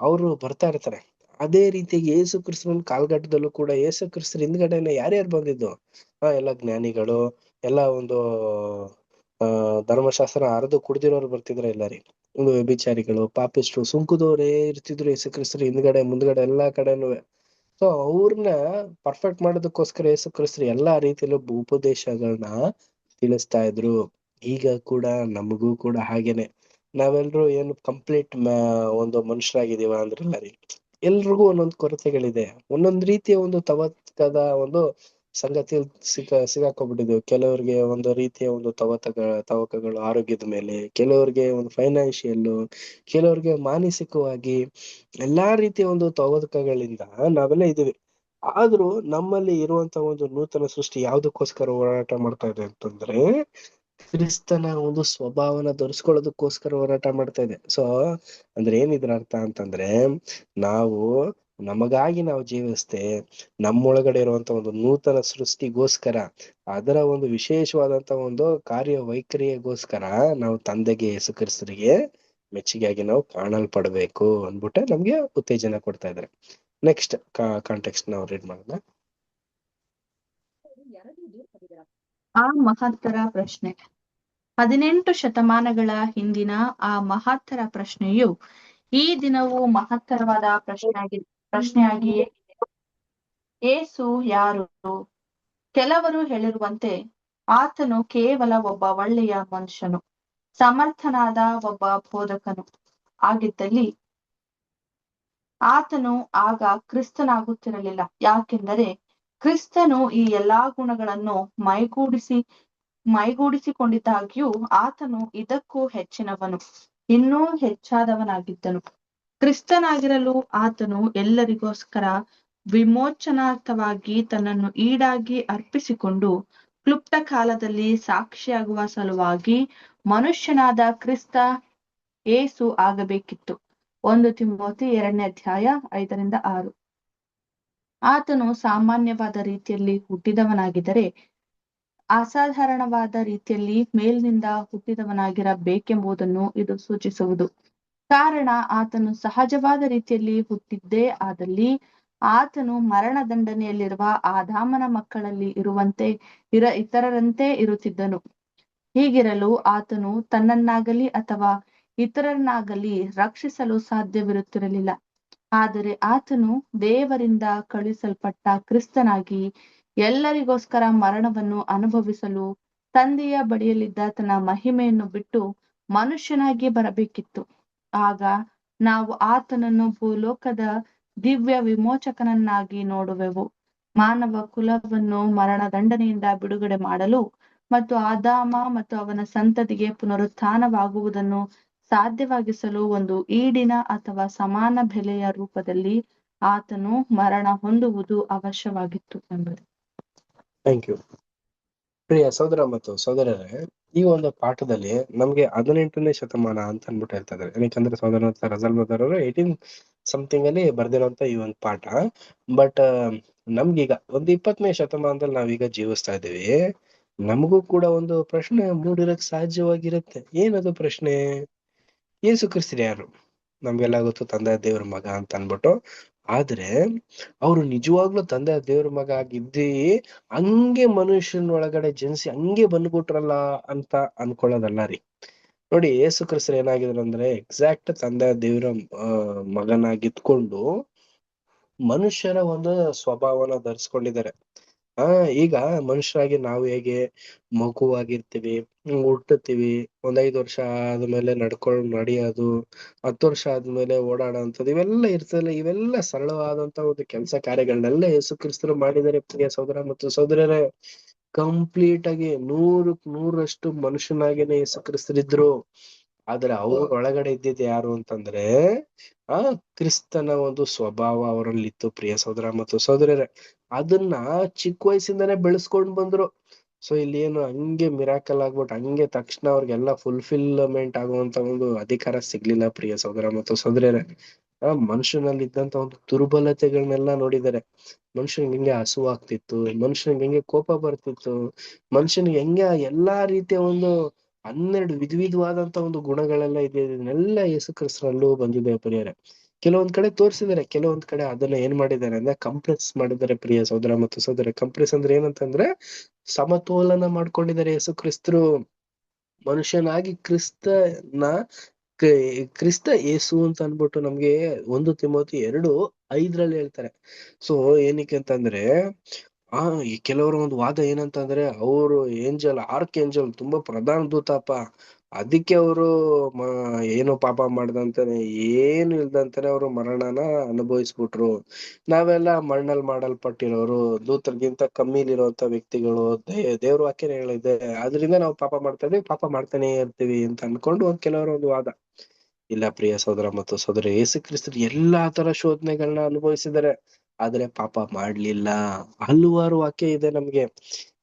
ಅವರು ಬರ್ತಾ ಇರ್ತಾರೆ. ಅದೇ ರೀತಿಯಾಗಿ ಯೇಸು ಕ್ರಿಸ್ತನ ಕಾಲ್ಘಟ್ಟದಲ್ಲೂ ಕೂಡ ಯೇಸು ಕ್ರಿಸ್ತನ ಹಿಂದ್ಗಡೆನೆ ಯಾರ್ಯಾರು ಬಂದಿದ್ದು? ಎಲ್ಲ ಜ್ಞಾನಿಗಳು, ಎಲ್ಲ ಒಂದು ಧರ್ಮಶಾಸ್ತ್ರ ಅರ್ದು ಕುಡ್ದಿರೋರು ಬರ್ತಿದ್ರು. ಎಲ್ಲಾರಿ ಒಂದು ವ್ಯಭಿಚಾರಿಗಳು, ಪಾಪಿಸ್ಟ್ರು, ಸುಂಕದವರೇ ಇರ್ತಿದ್ರು ಯೇಸು ಕ್ರಿಸ್ತನ ಹಿಂದ್ಗಡೆ ಮುಂದ್ಗಡೆ ಎಲ್ಲಾ ಕಡೆನೂ. ಸೊ ಅವ್ರನ್ನ ಪರ್ಫೆಕ್ಟ್ ಮಾಡೋದಕ್ಕೋಸ್ಕರ ಯೇಸು ಕ್ರಿಸ್ತರು ಎಲ್ಲಾ ರೀತಿಯಲ್ಲೂ ಉಪದೇಶಗಳನ್ನ ತಿಳಿಸ್ತಾ ಇದ್ರು. ಈಗ ಕೂಡ ನಮಗೂ ಕೂಡ ಹಾಗೇನೆ. ನಾವೆಲ್ರೂ ಏನು ಕಂಪ್ಲೀಟ್ ಒಂದು ಮನುಷ್ಯರಾಗಿದೀವ ಅಂದ್ರೆ ಇಲ್ಲ ರೀ. ಎಲ್ರಿಗೂ ಒಂದೊಂದು ಕೊರತೆಗಳಿದೆ. ಒಂದೊಂದ್ ರೀತಿಯ ಒಂದು ತವಕದ ಒಂದು ಸಂಗತಿಯಲ್ಲಿ ಸಿಗಾಕೊಂಡ್ಬಿಟ್ಟಿದೀವಿ. ಕೆಲವ್ರಿಗೆ ಒಂದು ರೀತಿಯ ಒಂದು ತವಕಗಳು ಆರೋಗ್ಯದ ಮೇಲೆ, ಕೆಲವ್ರಿಗೆ ಒಂದು ಫೈನಾನ್ಷಿಯಲ್, ಕೆಲವ್ರಿಗೆ ಮಾನಸಿಕವಾಗಿ, ಎಲ್ಲಾ ರೀತಿಯ ಒಂದು ತವಕಗಳಿಂದ ನಾವೆಲ್ಲ ಇದೀವಿ. ಆದ್ರೂ ನಮ್ಮಲ್ಲಿ ಇರುವಂತ ಒಂದು ನೂತನ ಸೃಷ್ಟಿ ಯಾವ್ದಕ್ಕೋಸ್ಕರ ಹೋರಾಟ ಮಾಡ್ತಾ ಇದೆ ಅಂತಂದ್ರೆ ಕ್ರಿಸ್ತನ ಒಂದು ಸ್ವಭಾವನ ಧರಿಸ್ಕೊಳ್ಳೋದಕ್ಕೋಸ್ಕರ ಹೋರಾಟ ಮಾಡ್ತಾ ಇದೆ. ಸೊ ಅಂದ್ರೆ ಏನಿದ್ರ ಅರ್ಥ ಅಂತಂದ್ರೆ, ನಮಗಾಗಿ ನಾವು ಜೀವಿಸ್ತೆ ನಮ್ಮೊಳಗಡೆ ಇರುವಂತ ಒಂದು ನೂತನ ಸೃಷ್ಟಿಗೋಸ್ಕರ, ಅದರ ಒಂದು ವಿಶೇಷವಾದಂತ ಒಂದು ಕಾರ್ಯವೈಖರಿಗೋಸ್ಕರ ನಾವು ತಂದೆಗೆ ಯೇಸು ಕ್ರಿಸ್ತರಿಗೆ ಮೆಚ್ಚುಗೆಯಾಗಿ ನಾವು ಕಾಣಲ್ಪಡ್ಬೇಕು ಅಂದ್ಬಿಟ್ಟೆ ನಮ್ಗೆ ಉತ್ತೇಜನ ಕೊಡ್ತಾ ಇದ್ದಾರೆ. ನೆಕ್ಸ್ಟ್ ಕಾಂಟೆಕ್ಸ್ಟ್ ನಾವು ರೀಡ್ ಮಾಡೋಣ. ಆ ಮಹತ್ತರ ಪ್ರಶ್ನೆ. 18 ಶತಮಾನಗಳ ಹಿಂದಿನ ಆ ಮಹತ್ತರ ಪ್ರಶ್ನೆಯು ಈ ದಿನವೂ ಮಹತ್ತರವಾದ ಪ್ರಶ್ನೆಯಾಗಿಯೇ ಇದೆ. ಯೇಸು ಯಾರು? ಕೆಲವರು ಹೇಳಿರುವಂತೆ ಆತನು ಕೇವಲ ಒಬ್ಬ ಒಳ್ಳೆಯ ಮನುಷ್ಯನು, ಸಮರ್ಥನಾದ ಒಬ್ಬ ಬೋಧಕನು ಆಗಿದ್ದಲ್ಲಿ ಆತನು ಆಗ ಕ್ರಿಸ್ತನಾಗುತ್ತಿರಲಿಲ್ಲ. ಯಾಕೆಂದರೆ ಕ್ರಿಸ್ತನು ಈ ಎಲ್ಲಾ ಗುಣಗಳನ್ನು ಮೈಗೂಡಿಸಿಕೊಂಡಿದ್ದಾಗ್ಯೂ ಆತನು ಇದಕ್ಕೂ ಹೆಚ್ಚಿನವನು, ಇನ್ನೂ ಹೆಚ್ಚಾದವನಾಗಿದ್ದನು. ಕ್ರಿಸ್ತನಾಗಿರಲು ಆತನು ಎಲ್ಲರಿಗೋಸ್ಕರ ವಿಮೋಚನಾರ್ಥವಾಗಿ ತನ್ನನ್ನು ಈಡಾಗಿ ಅರ್ಪಿಸಿಕೊಂಡು ಕ್ಲುಪ್ತ ಕಾಲದಲ್ಲಿ ಸಾಕ್ಷಿಯಾಗುವ ಸಲುವಾಗಿ ಮನುಷ್ಯನಾದ ಕ್ರಿಸ್ತ ಯೇಸು ಆಗಬೇಕಿತ್ತು. 1 ತಿಮೋಥಿ 2ನೇ ಅಧ್ಯಾಯ 5-6. ಆತನು ಸಾಮಾನ್ಯವಾದ ರೀತಿಯಲ್ಲಿ ಹುಟ್ಟಿದವನಾಗಿದ್ದರೆ ಅಸಾಧಾರಣವಾದ ರೀತಿಯಲ್ಲಿ ಮೇಲಿನಿಂದ ಹುಟ್ಟಿದವನಾಗಿರಬೇಕೆಂಬುದನ್ನು ಇದು ಸೂಚಿಸುವುದು. ಕಾರಣ ಆತನು ಸಹಜವಾದ ರೀತಿಯಲ್ಲಿ ಹುಟ್ಟಿದ್ದೇ ಆದಲ್ಲಿ ಆತನು ಮರಣದಂಡನೆಯಲ್ಲಿರುವ ಆದಾಮನ ಮಕ್ಕಳಲ್ಲಿ ಇತರರಂತೆ ಇರುತ್ತಿದ್ದನು. ಹೀಗಿರಲು ಆತನು ತನ್ನನ್ನಾಗಲಿ ಅಥವಾ ಇತರರನ್ನಾಗಲಿ ರಕ್ಷಿಸಲು ಸಾಧ್ಯವಿರುತ್ತಿರಲಿಲ್ಲ. ಆದರೆ ಆತನು ದೇವರಿಂದ ಕಳುಹಿಸಲ್ಪಟ್ಟ ಕ್ರಿಸ್ತನಾಗಿ ಎಲ್ಲರಿಗೋಸ್ಕರ ಮರಣವನ್ನು ಅನುಭವಿಸಲು ತಂದೆಯ ಬಳಿಯಲ್ಲಿದ್ದ ತನ್ನ ಮಹಿಮೆಯನ್ನು ಬಿಟ್ಟು ಮನುಷ್ಯನಾಗಿ ಬರಬೇಕಿತ್ತು. ಆಗ ನಾವು ಆತನನ್ನು ಭೂಲೋಕದ ದಿವ್ಯ ವಿಮೋಚಕನನ್ನಾಗಿ ನೋಡುವೆವು. ಮಾನವ ಕುಲವನ್ನು ಮರಣದಂಡನೆಯಿಂದ ಬಿಡುಗಡೆ ಮಾಡಲು ಮತ್ತು ಆದಾಮ ಮತ್ತು ಅವನ ಸಂತತಿಗೆ ಪುನರುತ್ಥಾನವಾಗುವುದನ್ನು ಸಾಧ್ಯವಾಗಿಸಲು ಒಂದು ಈಡಿನ ಅಥವಾ ಸಮಾನ ಬೆಲೆಯ ರೂಪದಲ್ಲಿ ಆತನು ಮರಣ ಹೊಂದುವುದು ಅವಶ್ಯವಾಗಿತ್ತು ಎಂಬುದು. Thank you. ಪ್ರಿಯ ಸಹೋದರ ಮತ್ತು ಸಹೋದರರೇ, ಈ ಒಂದು ಪಾಠದಲ್ಲಿ ನಮ್ಗೆ 18ನೇ ಶತಮಾನ ಅಂತ ಅನ್ಬಿಟ್ಟು ಹೇಳ್ತಾ ಇದ್ದಾರೆ. ಯಾಕಂದ್ರೆ ಸಹೋದರ ರಜಲ್ ಮದರ್ ಅವರು 18 ಸಮಥಿಂಗ್ ಅಲ್ಲಿ ಬರ್ದಿರೋಂತ ಈ ಒಂದು ಪಾಠ. ಬಟ್ ನಮ್ಗೀಗ ಒಂದು 20ನೇ ಶತಮಾನದಲ್ಲಿ ನಾವೀಗ ಜೀವಿಸ್ತಾ ಇದೀವಿ. ನಮಗೂ ಕೂಡ ಒಂದು ಪ್ರಶ್ನೆ ಮೂಡಿರಕ್ ಸಹಜವಾಗಿರುತ್ತೆ. ಏನದು ಪ್ರಶ್ನೆ? ಯೇಸು ಕ್ರಿಸ್ತರು ಯಾರು? ನಮ್ಗೆಲ್ಲ ಗೊತ್ತು, ತಂದೆ ದೇವ್ರ ಮಗ ಅಂತ ಅನ್ಬಿಟ್ಟು. ಆದ್ರೆ ಅವ್ರು ನಿಜವಾಗ್ಲೂ ತಂದೆ ದೇವ್ರ ಮಗ ಆಗಿದ್ದಿ ಹಂಗೆ ಮನುಷ್ಯನ ಒಳಗಡೆ ಜನಿಸಿ ಹಂಗೆ ಬಂದ್ಬಿಟ್ರಲ್ಲ ಅಂತ ಅನ್ಕೊಳ್ಳೋದಲ್ಲ ರೀ. ನೋಡಿ, ಯೇಸು ಕ್ರಿಸ್ತರು ಏನಾಗಿದ್ರು ಅಂದ್ರೆ ಎಕ್ಸಾಕ್ಟ್ ತಂದೆ ದೇವ್ರ ಮಗನಾಗಿದ್ಕೊಂಡು ಮನುಷ್ಯರ ಒಂದು ಸ್ವಭಾವನ ಧರಿಸ್ಕೊಂಡಿದ್ದಾರೆ. ಈಗ ಮನುಷ್ಯರಾಗಿ ನಾವು ಹೇಗೆ ಮಗುವಾಗಿರ್ತೀವಿ, ಹುಟ್ಟುತ್ತೀವಿ, 5 ವರ್ಷ ಆದ್ಮೇಲೆ ನಡೆಯೋದು, 10 ವರ್ಷ ಆದ್ಮೇಲೆ ಓಡಾಡೋಂಥದ್ದು, ಇವೆಲ್ಲ ಇರ್ತದಲ್ಲ. ಇವೆಲ್ಲ ಸರಳವಾದಂತ ಒಂದು ಕೆಲಸ ಕಾರ್ಯಗಳನ್ನೆಲ್ಲ ಯೇಸು ಕ್ರಿಸ್ತರು ಮಾಡಿದ್ದಾರೆ. ಪ್ರಿಯ ಸಹೋದರ ಮತ್ತು ಸಹೋದರರೇ, ಕಂಪ್ಲೀಟ್ ಆಗಿ 100% ಮನುಷ್ಯನಾಗೇನೆ ಯೇಸು ಕ್ರಿಸ್ತರಿದ್ರು. ಆದ್ರೆ ಅವ್ರ ಒಳಗಡೆ ಇದ್ದಿದ್ದು ಯಾರು ಅಂತಂದ್ರೆ ಕ್ರಿಸ್ತನ ಒಂದು ಸ್ವಭಾವ ಅವರಲ್ಲಿತ್ತು. ಪ್ರಿಯ ಸಹೋದರ ಮತ್ತು ಸಹೋದರರೇ, ಅದನ್ನ ಚಿಕ್ಕ ವಯಸ್ಸಿಂದಾನೇ ಬೆಳೆಸ್ಕೊಂಡ್ ಬಂದ್ರು. ಸೊ ಇಲ್ಲಿ ಏನು ಹಂಗೆ ಮಿರಾಕಲ್ ಆಗ್ಬಿಟ್ಟು ಹಂಗೆ ತಕ್ಷಣ ಅವ್ರಿಗೆಲ್ಲ ಫುಲ್ಫಿಲ್ಮೆಂಟ್ ಆಗುವಂತ ಒಂದು ಅಧಿಕಾರ ಸಿಗ್ಲಿಲ್ಲ. ಪ್ರಿಯ ಸಹೋದರ ಮತ್ತು ಸಹೋದರರೇ, ಮನುಷ್ಯನಲ್ಲಿ ಇದ್ದಂತ ಒಂದು ದುರ್ಬಲತೆಗಳನ್ನೆಲ್ಲ ನೋಡಿದ್ದಾರೆ. ಮನುಷ್ಯನಿಗೆ ಹೆಂಗೆ ಹಸುವಾಗ್ತಿತ್ತು, ಮನುಷ್ಯನಿಗೆ ಹೆಂಗೆ ಕೋಪ ಬರ್ತಿತ್ತು, ಮನುಷ್ಯನಿಗೆ ಹೆಂಗೆ ಎಲ್ಲಾ ರೀತಿಯ ಒಂದು 12 ವಿಧವಾದಂತ ಒಂದು ಗುಣಗಳೆಲ್ಲ ಇದೆ. ಇದನ್ನೆಲ್ಲ ಯೇಸು ಕ್ರಿಸ್ತನಲ್ಲೂ ಬಂದಿದೆ ಪ್ರಿಯರೇ. ಕೆಲವೊಂದ್ ಕಡೆ ತೋರಿಸಿದ್ದಾರೆ, ಕೆಲವೊಂದ್ ಕಡೆ ಅದನ್ನ ಏನ್ ಮಾಡಿದ್ದಾರೆ ಅಂದ್ರೆ ಕಂಪ್ರೆಸ್ ಮಾಡಿದ್ದಾರೆ. ಪ್ರಿಯ ಸಹೋದರ ಮತ್ತು ಸಹೋದರ, ಕಂಪ್ರೆಸ್ ಅಂದ್ರೆ ಏನಂತಂದ್ರೆ ಸಮತೋಲನ ಮಾಡ್ಕೊಂಡಿದ್ದಾರೆ. ಯೇಸು ಕ್ರಿಸ್ತರು ಮನುಷ್ಯನಾಗಿ ಕ್ರಿಸ್ತ ಯೇಸು ಅಂತ ಅನ್ಬಿಟ್ಟು ನಮ್ಗೆ 1 ತಿಮೋಥಿ 2:5 ಹೇಳ್ತಾರೆ. ಸೊ ಏನಕ್ಕೆ ಅಂತಂದ್ರೆ ಕೆಲವರ ಒಂದು ವಾದ ಏನಂತಂದ್ರೆ ಅವರು ಆರ್ಕ್ ಏಂಜಲ್ ತುಂಬಾ ಪ್ರಧಾನ ದೂತಪ್ಪ, ಅದಕ್ಕೆ ಅವರು ಏನೋ ಪಾಪ ಮಾಡ್ದಂತಾನೆ ಏನು ಇಲ್ದಂತಾನೆ ಅವರು ಮರಣನ ಅನುಭವಿಸ್ಬಿಟ್ರು. ನಾವೆಲ್ಲ ಮಣ್ಣಲ್ಲಿ ಮಾಡಲ್ಪಟ್ಟಿರೋರು, ದೂತರಿಗಿಂತ ಕಮ್ಮಿಲಿರುವಂತ ವ್ಯಕ್ತಿಗಳು, ದೇವ್ರ ವಾಕ್ಯನೇ ಹೇಳಿದೆ, ಅದರಿಂದ ನಾವು ಪಾಪ ಮಾಡ್ತಾನೆ ಇರ್ತೀವಿ ಅಂತ ಅನ್ಕೊಂಡು ಕೆಲವರ ಒಂದು ವಾದ. ಇಲ್ಲ ಪ್ರಿಯ ಸಹೋದರ ಮತ್ತು ಸಹೋದರಿ, ಯೇಸು ಕ್ರಿಸ್ತರು ಎಲ್ಲಾ ತರ ಶೋಧನೆಗಳನ್ನ ಅನುಭವಿಸಿದ್ದಾರೆ, ಆದ್ರೆ ಪಾಪ ಮಾಡ್ಲಿಲ್ಲ. ಹಲವಾರು ವಾಕ್ಯ ಇದೆ ನಮ್ಗೆ.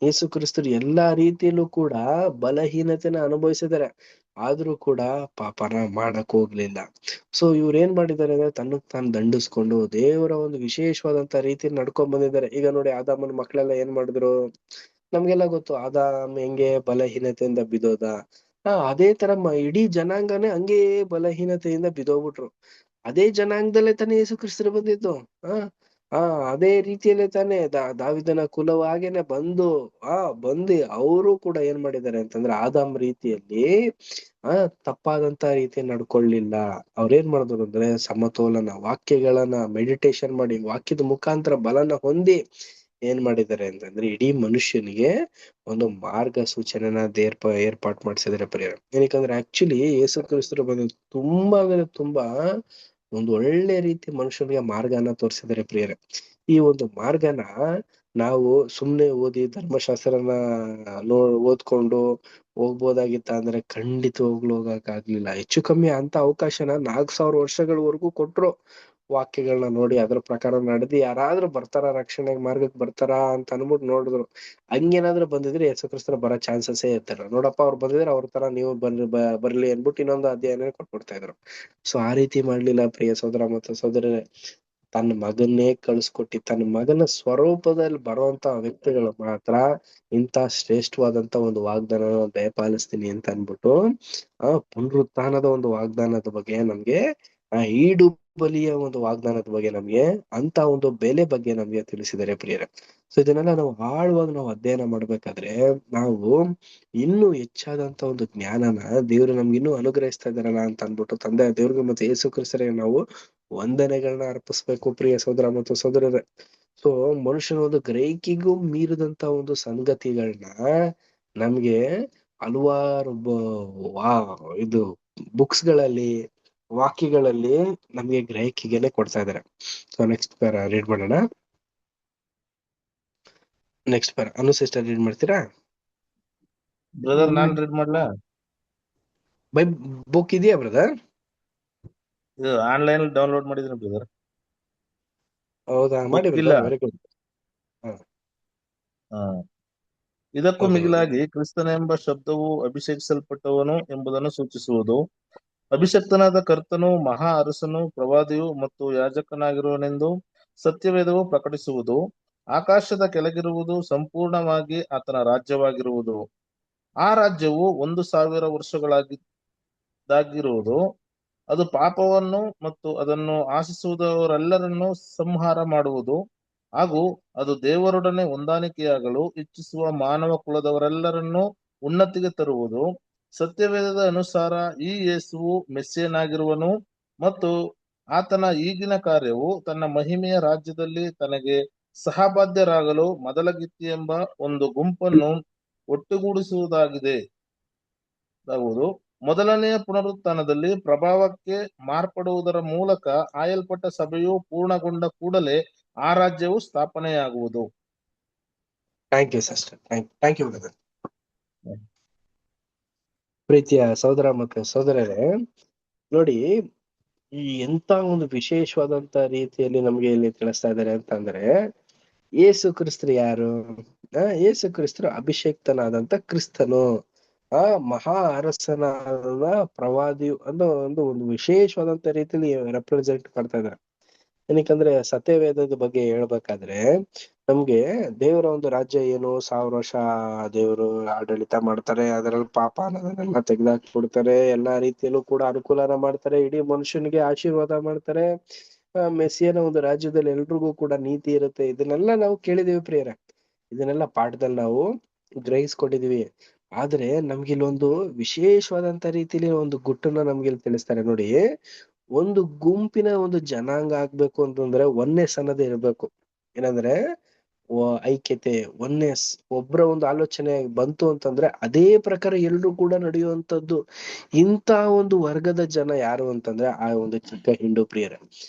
ಯೇಸು ಕ್ರಿಸ್ತರು ಎಲ್ಲಾ ರೀತಿಯಲ್ಲೂ ಕೂಡ ಬಲಹೀನತೆನ ಅನುಭವಿಸಿದ್ದಾರೆ, ಆದ್ರೂ ಕೂಡ ಪಾಪನ ಮಾಡಕ್ ಹೋಗ್ಲಿಲ್ಲ. ಸೊ ಇವ್ರು ಏನ್ ಮಾಡಿದ್ದಾರೆ ಅಂದ್ರೆ ತನ್ನಕ್ ತಾನು ದಂಡಿಸ್ಕೊಂಡು ದೇವರ ಒಂದು ವಿಶೇಷವಾದಂತ ರೀತಿಯಲ್ಲಿ ನಡ್ಕೊಂಡ್ ಬಂದಿದ್ದಾರೆ. ಈಗ ನೋಡಿ, ಆದಾಮನ ಮಕ್ಳೆಲ್ಲ ಏನ್ ಮಾಡಿದ್ರು ನಮ್ಗೆಲ್ಲ ಗೊತ್ತು. ಆದಾಮ್ ಹೆಂಗೆ ಬಲಹೀನತೆಯಿಂದ ಬಿದ್ದೋದ, ಅದೇ ತರ ಇಡೀ ಜನಾಂಗನೇ ಹಂಗೆ ಬಲಹೀನತೆಯಿಂದ ಬಿದ್ದೋಗ್ಬಿಟ್ರು. ಅದೇ ಜನಾಂಗದಲ್ಲೇ ತಾನೇ ಯೇಸು ಕ್ರಿಸ್ತರು ಬಂದಿದ್ದು. ಅದೇ ರೀತಿಯಲ್ಲೇ ತಾನೇ ದಾವಿದನ ಕುಲವಾಗೇನೆ ಬಂದು ಅವರು ಕೂಡ ಏನ್ ಮಾಡಿದ್ದಾರೆ ಅಂತಂದ್ರೆ ಆದಾಮ್ ರೀತಿಯಲ್ಲಿ ತಪ್ಪಾದಂತ ರೀತಿ ನಡ್ಕೊಳ್ಳಿಲ್ಲ. ಅವ್ರೇನ್ ಮಾಡಿದ್ರು ಅಂದ್ರೆ ಸಮತೋಲನ ವಾಕ್ಯಗಳನ್ನ ಮೆಡಿಟೇಷನ್ ಮಾಡಿ, ವಾಕ್ಯದ ಮುಖಾಂತರ ಬಲನ ಹೊಂದಿ ಏನ್ ಮಾಡಿದ್ದಾರೆ ಅಂತಂದ್ರೆ ಇಡೀ ಮನುಷ್ಯನಿಗೆ ಒಂದು ಮಾರ್ಗ ಸೂಚನೆನ ಏರ್ಪಾಟ್ ಮಾಡಿಸಿದಾರೆ ಪ್ರಿಯರೇ. ಏನಕ್ಕಂದ್ರೆ ಆಕ್ಚುಲಿ ಯೇಸು ಕ್ರಿಸ್ತರು ಬಂದು ತುಂಬಾ ಅಂದ್ರೆ ತುಂಬಾ ಒಂದು ಒಳ್ಳೆ ರೀತಿ ಮನುಷ್ಯನಿಗೆ ಮಾರ್ಗನ ತೋರಿಸಿದ್ದಾರೆ ಪ್ರಿಯರೇ. ಈ ಒಂದು ಮಾರ್ಗನ ನಾವು ಸುಮ್ನೆ ಓದಿ ಧರ್ಮಶಾಸ್ತ್ರನ ಓದ್ಕೊಂಡು ಹೋಗ್ಬೋದಾಗಿತ್ತ ಅಂದ್ರೆ ಖಂಡಿತವಾಗ್ಲೂ ಹೋಗಕ್ ಆಗ್ಲಿಲ್ಲ. ಹೆಚ್ಚು ಕಮ್ಮಿ ಅಂತ ಅವಕಾಶನ 4000 ವರ್ಷಗಳವರೆಗೂ ಕೊಟ್ರು. ವಾಕ್ಯಗಳನ್ನ ನೋಡಿ ಅದ್ರ ಪ್ರಕಾರ ನಡೆದಿ ಯಾರಾದ್ರೂ ಬರ್ತಾರ ರಕ್ಷಣೆಗೆ ಮಾರ್ಗಕ್ಕೆ ಬರ್ತಾರ ಅಂತ ಅನ್ಬಿಟ್ಟು ನೋಡಿದ್ರು. ಹಂಗೇನಾದ್ರು ಬಂದಿದ್ರೆ ಯೇಸು ಕ್ರಿಸ್ತರು ಬರೋ ಚಾನ್ಸಸ್ಸೇ ಇರ್ತಾರ. ನೋಡಪ್ಪ ಅವ್ರು ಬಂದಿದ್ರೆ ಅವ್ರ ತರ ನೀವು ಬರ್ಲಿ ಅನ್ಬಿಟ್ಟು ಇನ್ನೊಂದು ಅಧ್ಯಾಯನ ಕೊಟ್ಬಿಡ್ತಾ ಇದ್ರು. ಸೊ ಆ ರೀತಿ ಮಾಡ್ಲಿಲ್ಲ ಪ್ರಿಯ ಸಹೋದರ ಮತ್ತು ಸಹೋದರರೇ. ತನ್ನ ಮಗನ್ನೇ ಕಳಿಸ್ಕೊಟ್ಟಿ ತನ್ನ ಮಗನ ಸ್ವರೂಪದಲ್ಲಿ ಬರುವಂತ ವ್ಯಕ್ತಿಗಳು ಮಾತ್ರ ಇಂತ ಶ್ರೇಷ್ಠವಾದಂತ ಒಂದು ವಾಗ್ದಾನ ದಯಪಾಲಿಸ್ತೀನಿ ಅಂತ ಅನ್ಬಿಟ್ಟು ಪುನರುತ್ಥಾನದ ಒಂದು ವಾಗ್ದಾನದ ಬಗ್ಗೆ ನಮ್ಗೆ ಈಡು ಬಲಿಯ ಒಂದು ವಾಗ್ದಾನದ ಬಗ್ಗೆ ನಮ್ಗೆ ಅಂತ ಒಂದು ಬೆಲೆ ಬಗ್ಗೆ ನಮ್ಗೆ ತಿಳಿಸಿದ್ದಾರೆ ಪ್ರಿಯರೇ. ಸೊ ಇದನ್ನೆಲ್ಲ ನಾವು ಆಳವಾಗಿ ನಾವು ಅಧ್ಯಯನ ಮಾಡ್ಬೇಕಾದ್ರೆ ನಾವು ಇನ್ನೂ ಹೆಚ್ಚಾದಂತ ಒಂದು ಜ್ಞಾನನ ದೇವ್ರು ನಮ್ಗೆ ಇನ್ನೂ ಅನುಗ್ರಹಿಸ್ತಾ ಇದಾರಲ್ಲ ಅಂತ ಅನ್ಬಿಟ್ಟು ತಂದೆ ದೇವ್ರಿಗೆ ಮತ್ತೆ ಯೇಸು ಕ್ರಿಸ್ತರಿಗೆ ನಾವು ವಂದನೆಗಳನ್ನ ಅರ್ಪಿಸ್ಬೇಕು ಪ್ರಿಯ ಸಹೋದರ ಮತ್ತು ಸಹೋದರರೇ. ಸೊ ಮನುಷ್ಯನ ಒಂದು ಗ್ರಹಿಕೆಗೂ ಮೀರಿದಂತ ಒಂದು ಸಂಗತಿಗಳನ್ನ ನಮ್ಗೆ ಹಲವಾರು ಇದು ಬುಕ್ಸ್ ಗಳಲ್ಲಿ ವಾಕ್ಯಗಳಲ್ಲಿ ನಮ್ಗೆ ಗ್ರಹಿಕೆಗೆನೆ ಕೊಡ್ತಾ ಇದಾರೆ. ಸೊ ನೆಕ್ಸ್ಟ್ ಪ್ಯಾರ ರೀಡ್ ಮಾಡೋಣ. ನೆಕ್ಸ್ಟ್ ಪ್ಯಾರ ಅನು ಸಿಸ್ಟರ್ ರೀಡ್ ಮಾಡ್ತೀರಾ? ಬ್ರದರ್ ನಾನ್ ರೀಡ್ ಮಾಡ್ಲಾ? ಬುಕ್ ಇದೆಯಾ ಬ್ರದರ್? ಇದು ಆನ್ಲೈನ್ ಡೌನ್ಲೋಡ್ ಮಾಡಿದ್ದೀನಿ ಬ್ರದರ್. ಹೌದಾ? ಮಾಡಿ ಬುಕ್ ಇಲ್ಲ. Brother, very good. ಇದಕ್ಕೂ ಹೌದು, ಮಿಗಿಲಾಗಿ ಕ್ರಿಸ್ತನೆಂಬ ಶಬ್ದವು ಅಭಿಷೇಕಿಸಲ್ಪಟ್ಟವನು ಎಂಬುದನ್ನು ಸೂಚಿಸುವುದು. ಅಭಿಷಕ್ತನಾದ ಕರ್ತನು ಮಹಾ ಅರಸನು ಪ್ರವಾದಿಯು ಮತ್ತು ಯಾಜಕನಾಗಿರುವನೆಂದು ಸತ್ಯವೇದವು ಪ್ರಕಟಿಸುವುದು. ಆಕಾಶದ ಕೆಳಗಿರುವುದು ಸಂಪೂರ್ಣವಾಗಿ ಆತನ ರಾಜ್ಯವಾಗಿರುವುದು. ಆ ರಾಜ್ಯವು 1000 ವರ್ಷಗಳಾಗಿರುವುದು. ಅದು ಪಾಪವನ್ನು ಮತ್ತು ಅದನ್ನು ಆಶಿಸುವುದವರೆಲ್ಲರನ್ನು ಸಂಹಾರ ಮಾಡುವುದು. ಹಾಗೂ ಅದು ದೇವರೊಡನೆ ಹೊಂದಾಣಿಕೆಯಾಗಲು ಇಚ್ಛಿಸುವ ಮಾನವ ಕುಲದವರೆಲ್ಲರನ್ನೂ ಉನ್ನತಿಗೆ ತರುವುದು. ಸತ್ಯವೇದದ ಅನುಸಾರ ಈ ಯೇಸುವು ಮೆಸ್ಸಿಯನಾಗಿರುವನು ಮತ್ತು ಆತನ ಈಗಿನ ಕಾರ್ಯವು ತನ್ನ ಮಹಿಮೆಯ ರಾಜ್ಯದಲ್ಲಿ ತನಗೆ ಸಹಬಾಧ್ಯರಾಗಲು ಮೊದಲಗಿತ್ತಿ ಎಂಬ ಒಂದು ಗುಂಪನ್ನು ಒಟ್ಟುಗೂಡಿಸುವುದಾಗಿದೆ. ಮೊದಲನೆಯ ಪುನರುತ್ಥಾನದಲ್ಲಿ ಪ್ರಭಾವಕ್ಕೆ ಮಾರ್ಪಡುವುದರ ಮೂಲಕ ಆಯಲ್ಪಟ್ಟ ಸಭೆಯು ಪೂರ್ಣಗೊಂಡ ಕೂಡಲೇ ಆ ರಾಜ್ಯವು ಸ್ಥಾಪನೆಯಾಗುವುದು. Thank you sister, thank you brother. ಪ್ರೀತಿಯ ಸಹೋದರ ಮತ್ತು ಸಹೋದರರೇ, ನೋಡಿ ಈ ಎಂತ ಒಂದು ವಿಶೇಷವಾದಂತ ರೀತಿಯಲ್ಲಿ ನಮ್ಗೆ ಇಲ್ಲಿ ತಿಳಿಸ್ತಾ ಇದ್ದಾರೆ ಅಂತಂದ್ರೆ, ಯೇಸು ಕ್ರಿಸ್ತರು ಯಾರು? ಯೇಸು ಕ್ರಿಸ್ತರು ಅಭಿಷೇಕ್ತನಾದಂತ ಕ್ರಿಸ್ತನು, ಮಹಾ ಅರಸನಾದ ಪ್ರವಾದಿಯು ಅನ್ನೋ ಒಂದು ವಿಶೇಷವಾದಂತ ರೀತಿಯಲ್ಲಿ ರೆಪ್ರೆಸೆಂಟ್ ಮಾಡ್ತಾ ಇದ್ದಾರೆ. ಏನಕ್ಕಂದ್ರೆ ಸತ್ಯವೇದದ ಬಗ್ಗೆ ಹೇಳ್ಬೇಕಾದ್ರೆ ನಮ್ಗೆ ದೇವರ ಒಂದು ರಾಜ್ಯ ಏನು, 1000 ವರ್ಷ ದೇವರು ಆಡಳಿತ ಮಾಡ್ತಾರೆ, ಅದರಲ್ಲಿ ಪಾಪ ಅನ್ನೋದನ್ನೆಲ್ಲ ತೆಗೆದಾಕ್ಬಿಡ್ತಾರೆ, ಎಲ್ಲಾ ರೀತಿಯಲ್ಲೂ ಕೂಡ ಅನುಕೂಲನ ಮಾಡ್ತಾರೆ, ಇಡೀ ಮನುಷ್ಯನಿಗೆ ಆಶೀರ್ವಾದ ಮಾಡ್ತಾರೆ, ಮೆಸ್ಸಿಯನ ಒಂದು ರಾಜ್ಯದಲ್ಲಿ ಎಲ್ರಿಗೂ ಕೂಡ ನೀತಿ ಇರುತ್ತೆ. ಇದನ್ನೆಲ್ಲ ನಾವು ಕೇಳಿದೀವಿ ಪ್ರಿಯರೇ, ಇದನ್ನೆಲ್ಲ ಪಾಠದಲ್ಲಿ ನಾವು ಗ್ರಹಿಸ್ಕೊಂಡಿದೀವಿ. ಆದ್ರೆ ನಮ್ಗೆ ಇಲ್ಲೊಂದು ವಿಶೇಷವಾದಂತ ರೀತಿಯಲ್ಲಿ ಒಂದು ಗುಟ್ಟನ್ನ ನಮ್ಗೆ ಇಲ್ಲಿ ತಿಳಿಸ್ತಾರೆ ನೋಡಿ. ಒಂದು ಗುಂಪಿನ ಒಂದು ಜನಾಂಗ ಆಗ್ಬೇಕು ಅಂತಂದ್ರೆ ಒನ್ನೆಸ್ ಅನ್ನೋದೇ ಇರ್ಬೇಕು. ಏನಂದ್ರೆ ಐಕ್ಯತೆ, ಒನ್ನೆಸ್, ಒಬ್ಬರ ಒಂದು ಆಲೋಚನೆ ಬಂತು ಅಂತಂದ್ರೆ ಅದೇ ಪ್ರಕಾರ ಎಲ್ರು ಕೂಡ ನಡೆಯುವಂತದ್ದು. ಇಂತ ಒಂದು ವರ್ಗದ ಜನ ಯಾರು ಅಂತಂದ್ರೆ ಆ ಒಂದು ಚಿಕ್ಕ ಹಿಂಡು ಪ್ರಿಯರೇ.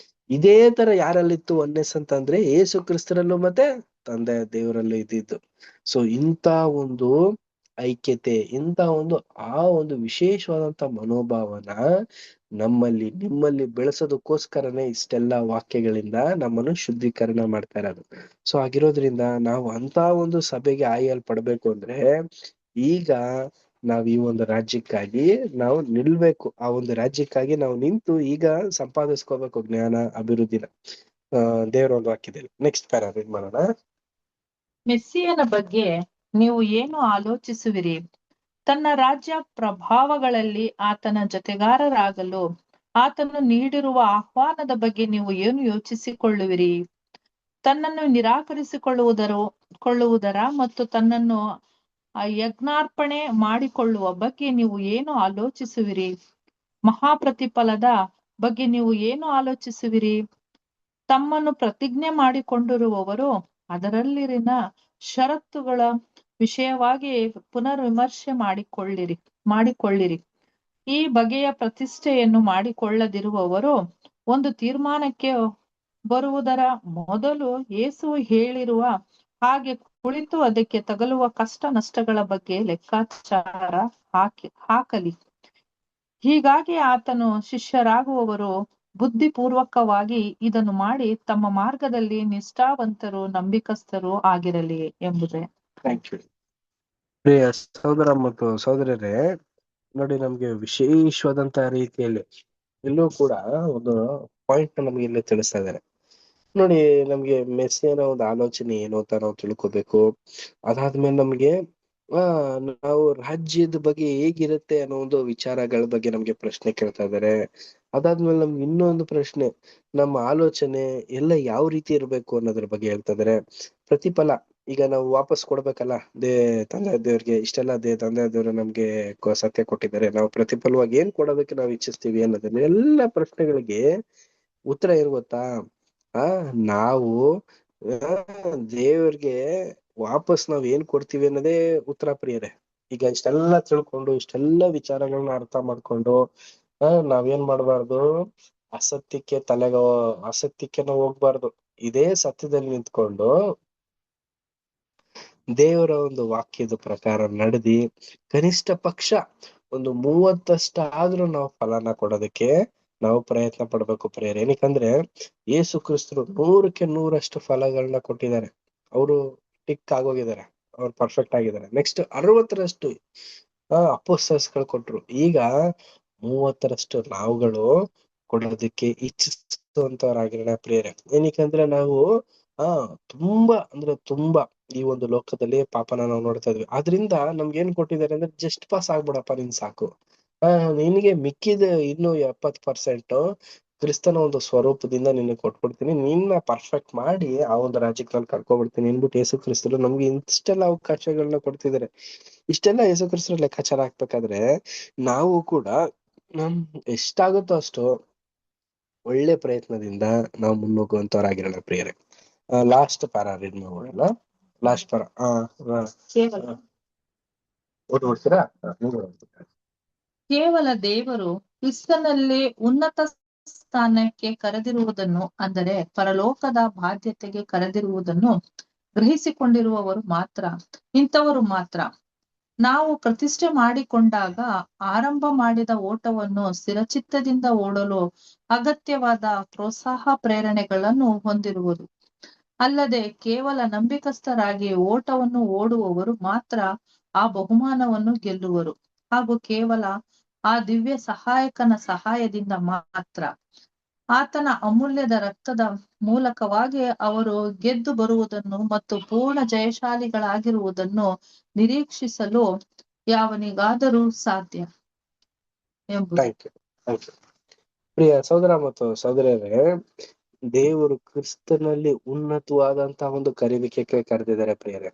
ಇದೇ ತರ ಯಾರಲ್ಲಿತ್ತು ಒನ್ನೆಸ್ ಅಂತಂದ್ರೆ ಯೇಸು ಕ್ರಿಸ್ತರಲ್ಲೂ ಮತ್ತೆ ತಂದೆ ದೇವರಲ್ಲೂ ಇದ್ದಿದ್ದು. ಸೊ ಇಂತ ಒಂದು ಐಕ್ಯತೆ, ಇಂತ ಒಂದು ವಿಶೇಷವಾದಂತ ಮನೋಭಾವನ ನಮ್ಮಲ್ಲಿ ನಿಮ್ಮಲ್ಲಿ ಬೆಳೆಸೋದಕ್ಕೋಸ್ಕರನೇ ಇಷ್ಟೆಲ್ಲಾ ವಾಕ್ಯಗಳಿಂದ ನಮ್ಮನ್ನು ಶುದ್ಧೀಕರಣ ಮಾಡ್ತಾ ಇರೋದು. ಸೊ ಆಗಿರೋದ್ರಿಂದ ನಾವು ಅಂತ ಒಂದು ಸಭೆಗೆ ಆಯಲ್ಪಡ್ಬೇಕು ಅಂದ್ರೆ ಈಗ ನಾವ್ ಈ ಒಂದು ರಾಜ್ಯಕ್ಕಾಗಿ ನಾವು ನಿಲ್ಬೇಕು. ಆ ಒಂದು ರಾಜ್ಯಕ್ಕಾಗಿ ನಾವು ನಿಂತು ಈಗ ಸಂಪಾದಿಸ್ಕೋಬೇಕು ಜ್ಞಾನ, ಅಭಿವೃದ್ಧಿನ. ದೇವರ ಒಂದು ವಾಕ್ಯದಲ್ಲಿ ನೆಕ್ಸ್ಟ್ ಪ್ಯಾರಾ ರೀಡ್ ಮಾಡೋಣ. ಮೆಸ್ಸಿಯನ ಬಗ್ಗೆ ನೀವು ಏನು ಆಲೋಚಿಸುವಿರಿ? ತನ್ನ ರಾಜ್ಯ ಪ್ರಭಾವಗಳಲ್ಲಿ ಆತನ ಜೊತೆಗಾರರಾಗಲು ಆತನು ನೀಡಿರುವ ಆಹ್ವಾನದ ಬಗ್ಗೆ ನೀವು ಏನು ಯೋಚಿಸಿಕೊಳ್ಳುವಿರಿ? ತನ್ನನ್ನು ನಿರಾಕರಿಸಿಕೊಳ್ಳುವುದರ ಮತ್ತು ತನ್ನನ್ನು ಯಜ್ಞಾರ್ಪಣೆ ಮಾಡಿಕೊಳ್ಳುವ ಬಗ್ಗೆ ನೀವು ಏನು ಆಲೋಚಿಸುವಿರಿ? ಮಹಾಪ್ರತಿಫಲದ ಬಗ್ಗೆ ನೀವು ಏನು ಆಲೋಚಿಸುವಿರಿ? ತಮ್ಮನ್ನು ಪ್ರತಿಜ್ಞೆ ಮಾಡಿಕೊಂಡಿರುವವರು ಅದರಲ್ಲಿನ ಷರತ್ತುಗಳ ವಿಷಯವಾಗಿ ಪುನರ್ವಿಮರ್ಶೆ ಮಾಡಿಕೊಳ್ಳಿರಿ. ಈ ಬಗೆಯ ಪ್ರತಿಷ್ಠೆಯನ್ನು ಮಾಡಿಕೊಳ್ಳದಿರುವವರು ಒಂದು ತೀರ್ಮಾನಕ್ಕೆ ಬರುವುದರ ಮೊದಲು ಯೇಸು ಹೇಳಿರುವ ಹಾಗೆ ಕುಳಿತು ಅದಕ್ಕೆ ತಗಲುವ ಕಷ್ಟ ನಷ್ಟಗಳ ಬಗ್ಗೆ ಲೆಕ್ಕಾಚಾರ ಹಾಕಲಿ. ಹೀಗಾಗಿ ಆತನು ಶಿಷ್ಯರಾಗುವವರು ಬುದ್ಧಿಪೂರ್ವಕವಾಗಿ ಇದನ್ನು ಮಾಡಿ ತಮ್ಮ ಮಾರ್ಗದಲ್ಲಿ ನಿಷ್ಠಾವಂತರು ನಂಬಿಕಸ್ಥರು ಆಗಿರಲಿ ಎಂಬುದೇ. Thank you. ಪ್ರಿಯ ಸಹೋದರ ಮತ್ತು ಸಹೋದರರೇ, ನೋಡಿ, ನಮ್ಗೆ ವಿಶೇಷವಾದಂತಹ ರೀತಿಯಲ್ಲಿ ಇಲ್ಲೂ ಕೂಡ ಒಂದು ಪಾಯಿಂಟ್ ನಮ್ಗೆ ಇಲ್ಲಿ ತಿಳಿಸ್ತಾ ಇದ್ದಾರೆ. ನೋಡಿ, ನಮ್ಗೆ ಮೆಸ್ಸಿಯನ ಒಂದು ಆಲೋಚನೆ ಏನು ಅಂತ ನಾವು ತಿಳ್ಕೊಬೇಕು. ಅದಾದ್ಮೇಲೆ ನಮ್ಗೆ ನಾವು ರಾಜ್ಯದ ಬಗ್ಗೆ ಹೇಗಿರುತ್ತೆ ಅನ್ನೋ ಒಂದು ವಿಚಾರಗಳ ಬಗ್ಗೆ ನಮ್ಗೆ ಪ್ರಶ್ನೆ ಕೇಳ್ತಾ ಇದ್ದಾರೆ. ಅದಾದ್ಮೇಲೆ ನಮ್ಗೆ ಇನ್ನೊಂದು ಪ್ರಶ್ನೆ, ನಮ್ಮ ಆಲೋಚನೆ ಎಲ್ಲ ಯಾವ ರೀತಿ ಇರ್ಬೇಕು ಅನ್ನೋದ್ರ ಬಗ್ಗೆ ಹೇಳ್ತಾ ಇದಾರೆ. ಪ್ರತಿಫಲ ಈಗ ನಾವು ವಾಪಸ್ ಕೊಡ್ಬೇಕಲ್ಲ, ತಂದೆ ದೇವ್ರಿಗೆ ಇಷ್ಟೆಲ್ಲ ತಂದೆ ದೇವ್ರು ನಮ್ಗೆ ಸತ್ಯ ಕೊಟ್ಟಿದ್ದಾರೆ, ನಾವು ಪ್ರತಿಫಲವಾಗಿ ಏನ್ ಕೊಡೋದಕ್ಕೆ ನಾವು ಇಚ್ಛಿಸ್ತೀವಿ ಅನ್ನೋದನ್ನ ಎಲ್ಲ ಪ್ರಶ್ನೆಗಳಿಗೆ ಉತ್ತರ ಏನ್ ಗೊತ್ತಾ? ನಾವು ದೇವ್ರಿಗೆ ವಾಪಸ್ ನಾವ್ ಏನ್ ಕೊಡ್ತೀವಿ ಅನ್ನೋದೇ ಉತ್ತರ, ಪ್ರಿಯರೇ. ಈಗ ಇಷ್ಟೆಲ್ಲ ತಿಳ್ಕೊಂಡು ಇಷ್ಟೆಲ್ಲ ವಿಚಾರಗಳನ್ನ ಅರ್ಥ ಮಾಡ್ಕೊಂಡು ನಾವೇನ್ ಮಾಡ್ಬಾರ್ದು, ಅಸತ್ಯಕ್ಕೆ ನಾವು ಹೋಗ್ಬಾರ್ದು. ಇದೇ ಸತ್ಯದಲ್ಲಿ ನಿಂತ್ಕೊಂಡು ದೇವರ ಒಂದು ವಾಕ್ಯದ ಪ್ರಕಾರ ನಡೆದಿ ಕನಿಷ್ಠ ಪಕ್ಷ ಒಂದು 30 ನಾವು ಫಲನ ಕೊಡೋದಕ್ಕೆ ನಾವು ಪ್ರಯತ್ನ ಪಡ್ಬೇಕು ಪ್ರಿಯರೇ. ಏನಕ್ಕಂದ್ರೆ ಯೇಸು ಕ್ರಿಸ್ತರು 100% ಫಲಗಳನ್ನ ಕೊಟ್ಟಿದ್ದಾರೆ. ಅವರು ಟಿಕ್ ಆಗೋಗಿದ್ದಾರೆ, ಅವ್ರು ಪರ್ಫೆಕ್ಟ್ ಆಗಿದ್ದಾರೆ. ನೆಕ್ಸ್ಟ್ 60% ಅಪೊಸ್ತಲರ್ಸ್ಗಳು ಕೊಟ್ರು. ಈಗ 30% ನಾವುಗಳು ಕೊಡೋದಕ್ಕೆ ಇಚ್ಛಿಸುವಂತವರಾಗಿರೋಣ ಪ್ರಿಯರೇ. ಏನಕ್ಕಂದ್ರೆ ನಾವು ತುಂಬಾ ಈ ಒಂದು ಲೋಕದಲ್ಲಿ ಪಾಪನ ನಾವು ನೋಡ್ತಾ ಇದ್ವಿ. ಆದ್ರಿಂದ ನಮ್ಗೆ ಏನ್ ಕೊಟ್ಟಿದ್ದಾರೆ ಅಂದ್ರೆ ಜಸ್ಟ್ ಪಾಸ್ ಆಗ್ಬಿಡಪ್ಪ, ನಿನ್ ಸಾಕು. ನಿನಗೆ ಮಿಕ್ಕಿದ ಇನ್ನು 70% ಕ್ರಿಸ್ತನ ಒಂದು ಸ್ವರೂಪದಿಂದ ನಿನಗೆ ಕೊಟ್ಬಿಡ್ತೀನಿ, ನಿನ್ನ ಪರ್ಫೆಕ್ಟ್ ಮಾಡಿ ಆ ಒಂದು ರಾಜ್ಯಕ್ಕೆ ನಾನು ಕರ್ಕೊಬಿಡ್ತೀನಿ ಅನ್ಬಿಟ್ಟು ಯೇಸು ಕ್ರಿಸ್ತರು ನಮ್ಗೆ ಇಷ್ಟೆಲ್ಲ ಅವಕಾಶಗಳನ್ನ ಕೊಡ್ತಿದ್ದಾರೆ. ಇಷ್ಟೆಲ್ಲ ಯೇಸು ಕ್ರಿಸ್ತರು ಲೆಕ್ಕಾಚಾರ ಹಾಕ್ಬೇಕಾದ್ರೆ ನಾವು ಕೂಡ ಎಷ್ಟಾಗುತ್ತೋ ಅಷ್ಟು ಒಳ್ಳೆ ಪ್ರಯತ್ನದಿಂದ ನಾವು ಮುನ್ನುಗ್ಗುವಂತವರಾಗಿರೋಣ ಪ್ರಿಯರೇ. ಲಾಸ್ಟ್ ಪ್ಯಾರಾ ರೀಡ್ ಮಾಡೋಣ. ಲಾಸ್ಟ್ ಪ್ಯಾರಾ ಓದ್ಬಿಡ್ತೀರಾ? ಕೇವಲ ದೇವರು ಕ್ರಿಸ್ತನಲ್ಲಿ ಉನ್ನತ ಸ್ಥಾನಕ್ಕೆ ಕರೆದಿರುವುದನ್ನು, ಅಂದರೆ ಪರಲೋಕದ ಬಾಧ್ಯತೆಗೆ ಕರೆದಿರುವುದನ್ನು ಗ್ರಹಿಸಿಕೊಂಡಿರುವವರು ಮಾತ್ರ, ಇಂಥವರು ಮಾತ್ರ ನಾವು ಪ್ರತಿಷ್ಠೆ ಮಾಡಿಕೊಂಡಾಗ ಆರಂಭ ಮಾಡಿದ ಓಟವನ್ನು ಸ್ಥಿರಚಿತ್ತದಿಂದ ಓಡಲು ಅಗತ್ಯವಾದ ಪ್ರೋತ್ಸಾಹ ಪ್ರೇರಣೆಗಳನ್ನು ಹೊಂದಿರುವುದು. ಅಲ್ಲದೆ ಕೇವಲ ನಂಬಿಕಸ್ಥರಾಗಿ ಓಟವನ್ನು ಓಡುವವರು ಮಾತ್ರ ಆ ಬಹುಮಾನವನ್ನು ಗೆಲ್ಲುವರು, ಹಾಗೂ ಕೇವಲ ಆ ದಿವ್ಯ ಸಹಾಯಕನ ಸಹಾಯದಿಂದ ಮಾತ್ರ. ಆತನ ಅಮೂಲ್ಯದ ರಕ್ತದ ಮೂಲಕವಾಗಿ ಅವರು ಗೆದ್ದು ಬರುವುದನ್ನು ಮತ್ತು ಪೂರ್ಣ ಜಯಶಾಲಿಗಳಾಗಿರುವುದನ್ನು ನಿರೀಕ್ಷಿಸಲು ಯಾವನಿಗಾದರೂ ಸಾಧ್ಯ ಎಂಬುದು. ಪ್ರಿಯ ಸಹೋದರ ಮತ್ತು ಸಹೋದರರೇ, ದೇವರು ಕ್ರಿಸ್ತನಲ್ಲಿ ಉನ್ನತವಾದಂತಹ ಒಂದು ಕರೆಯುವಿಕೆಗೆ ಕರೆದಿದ್ದಾರೆ ಪ್ರಿಯರೇ.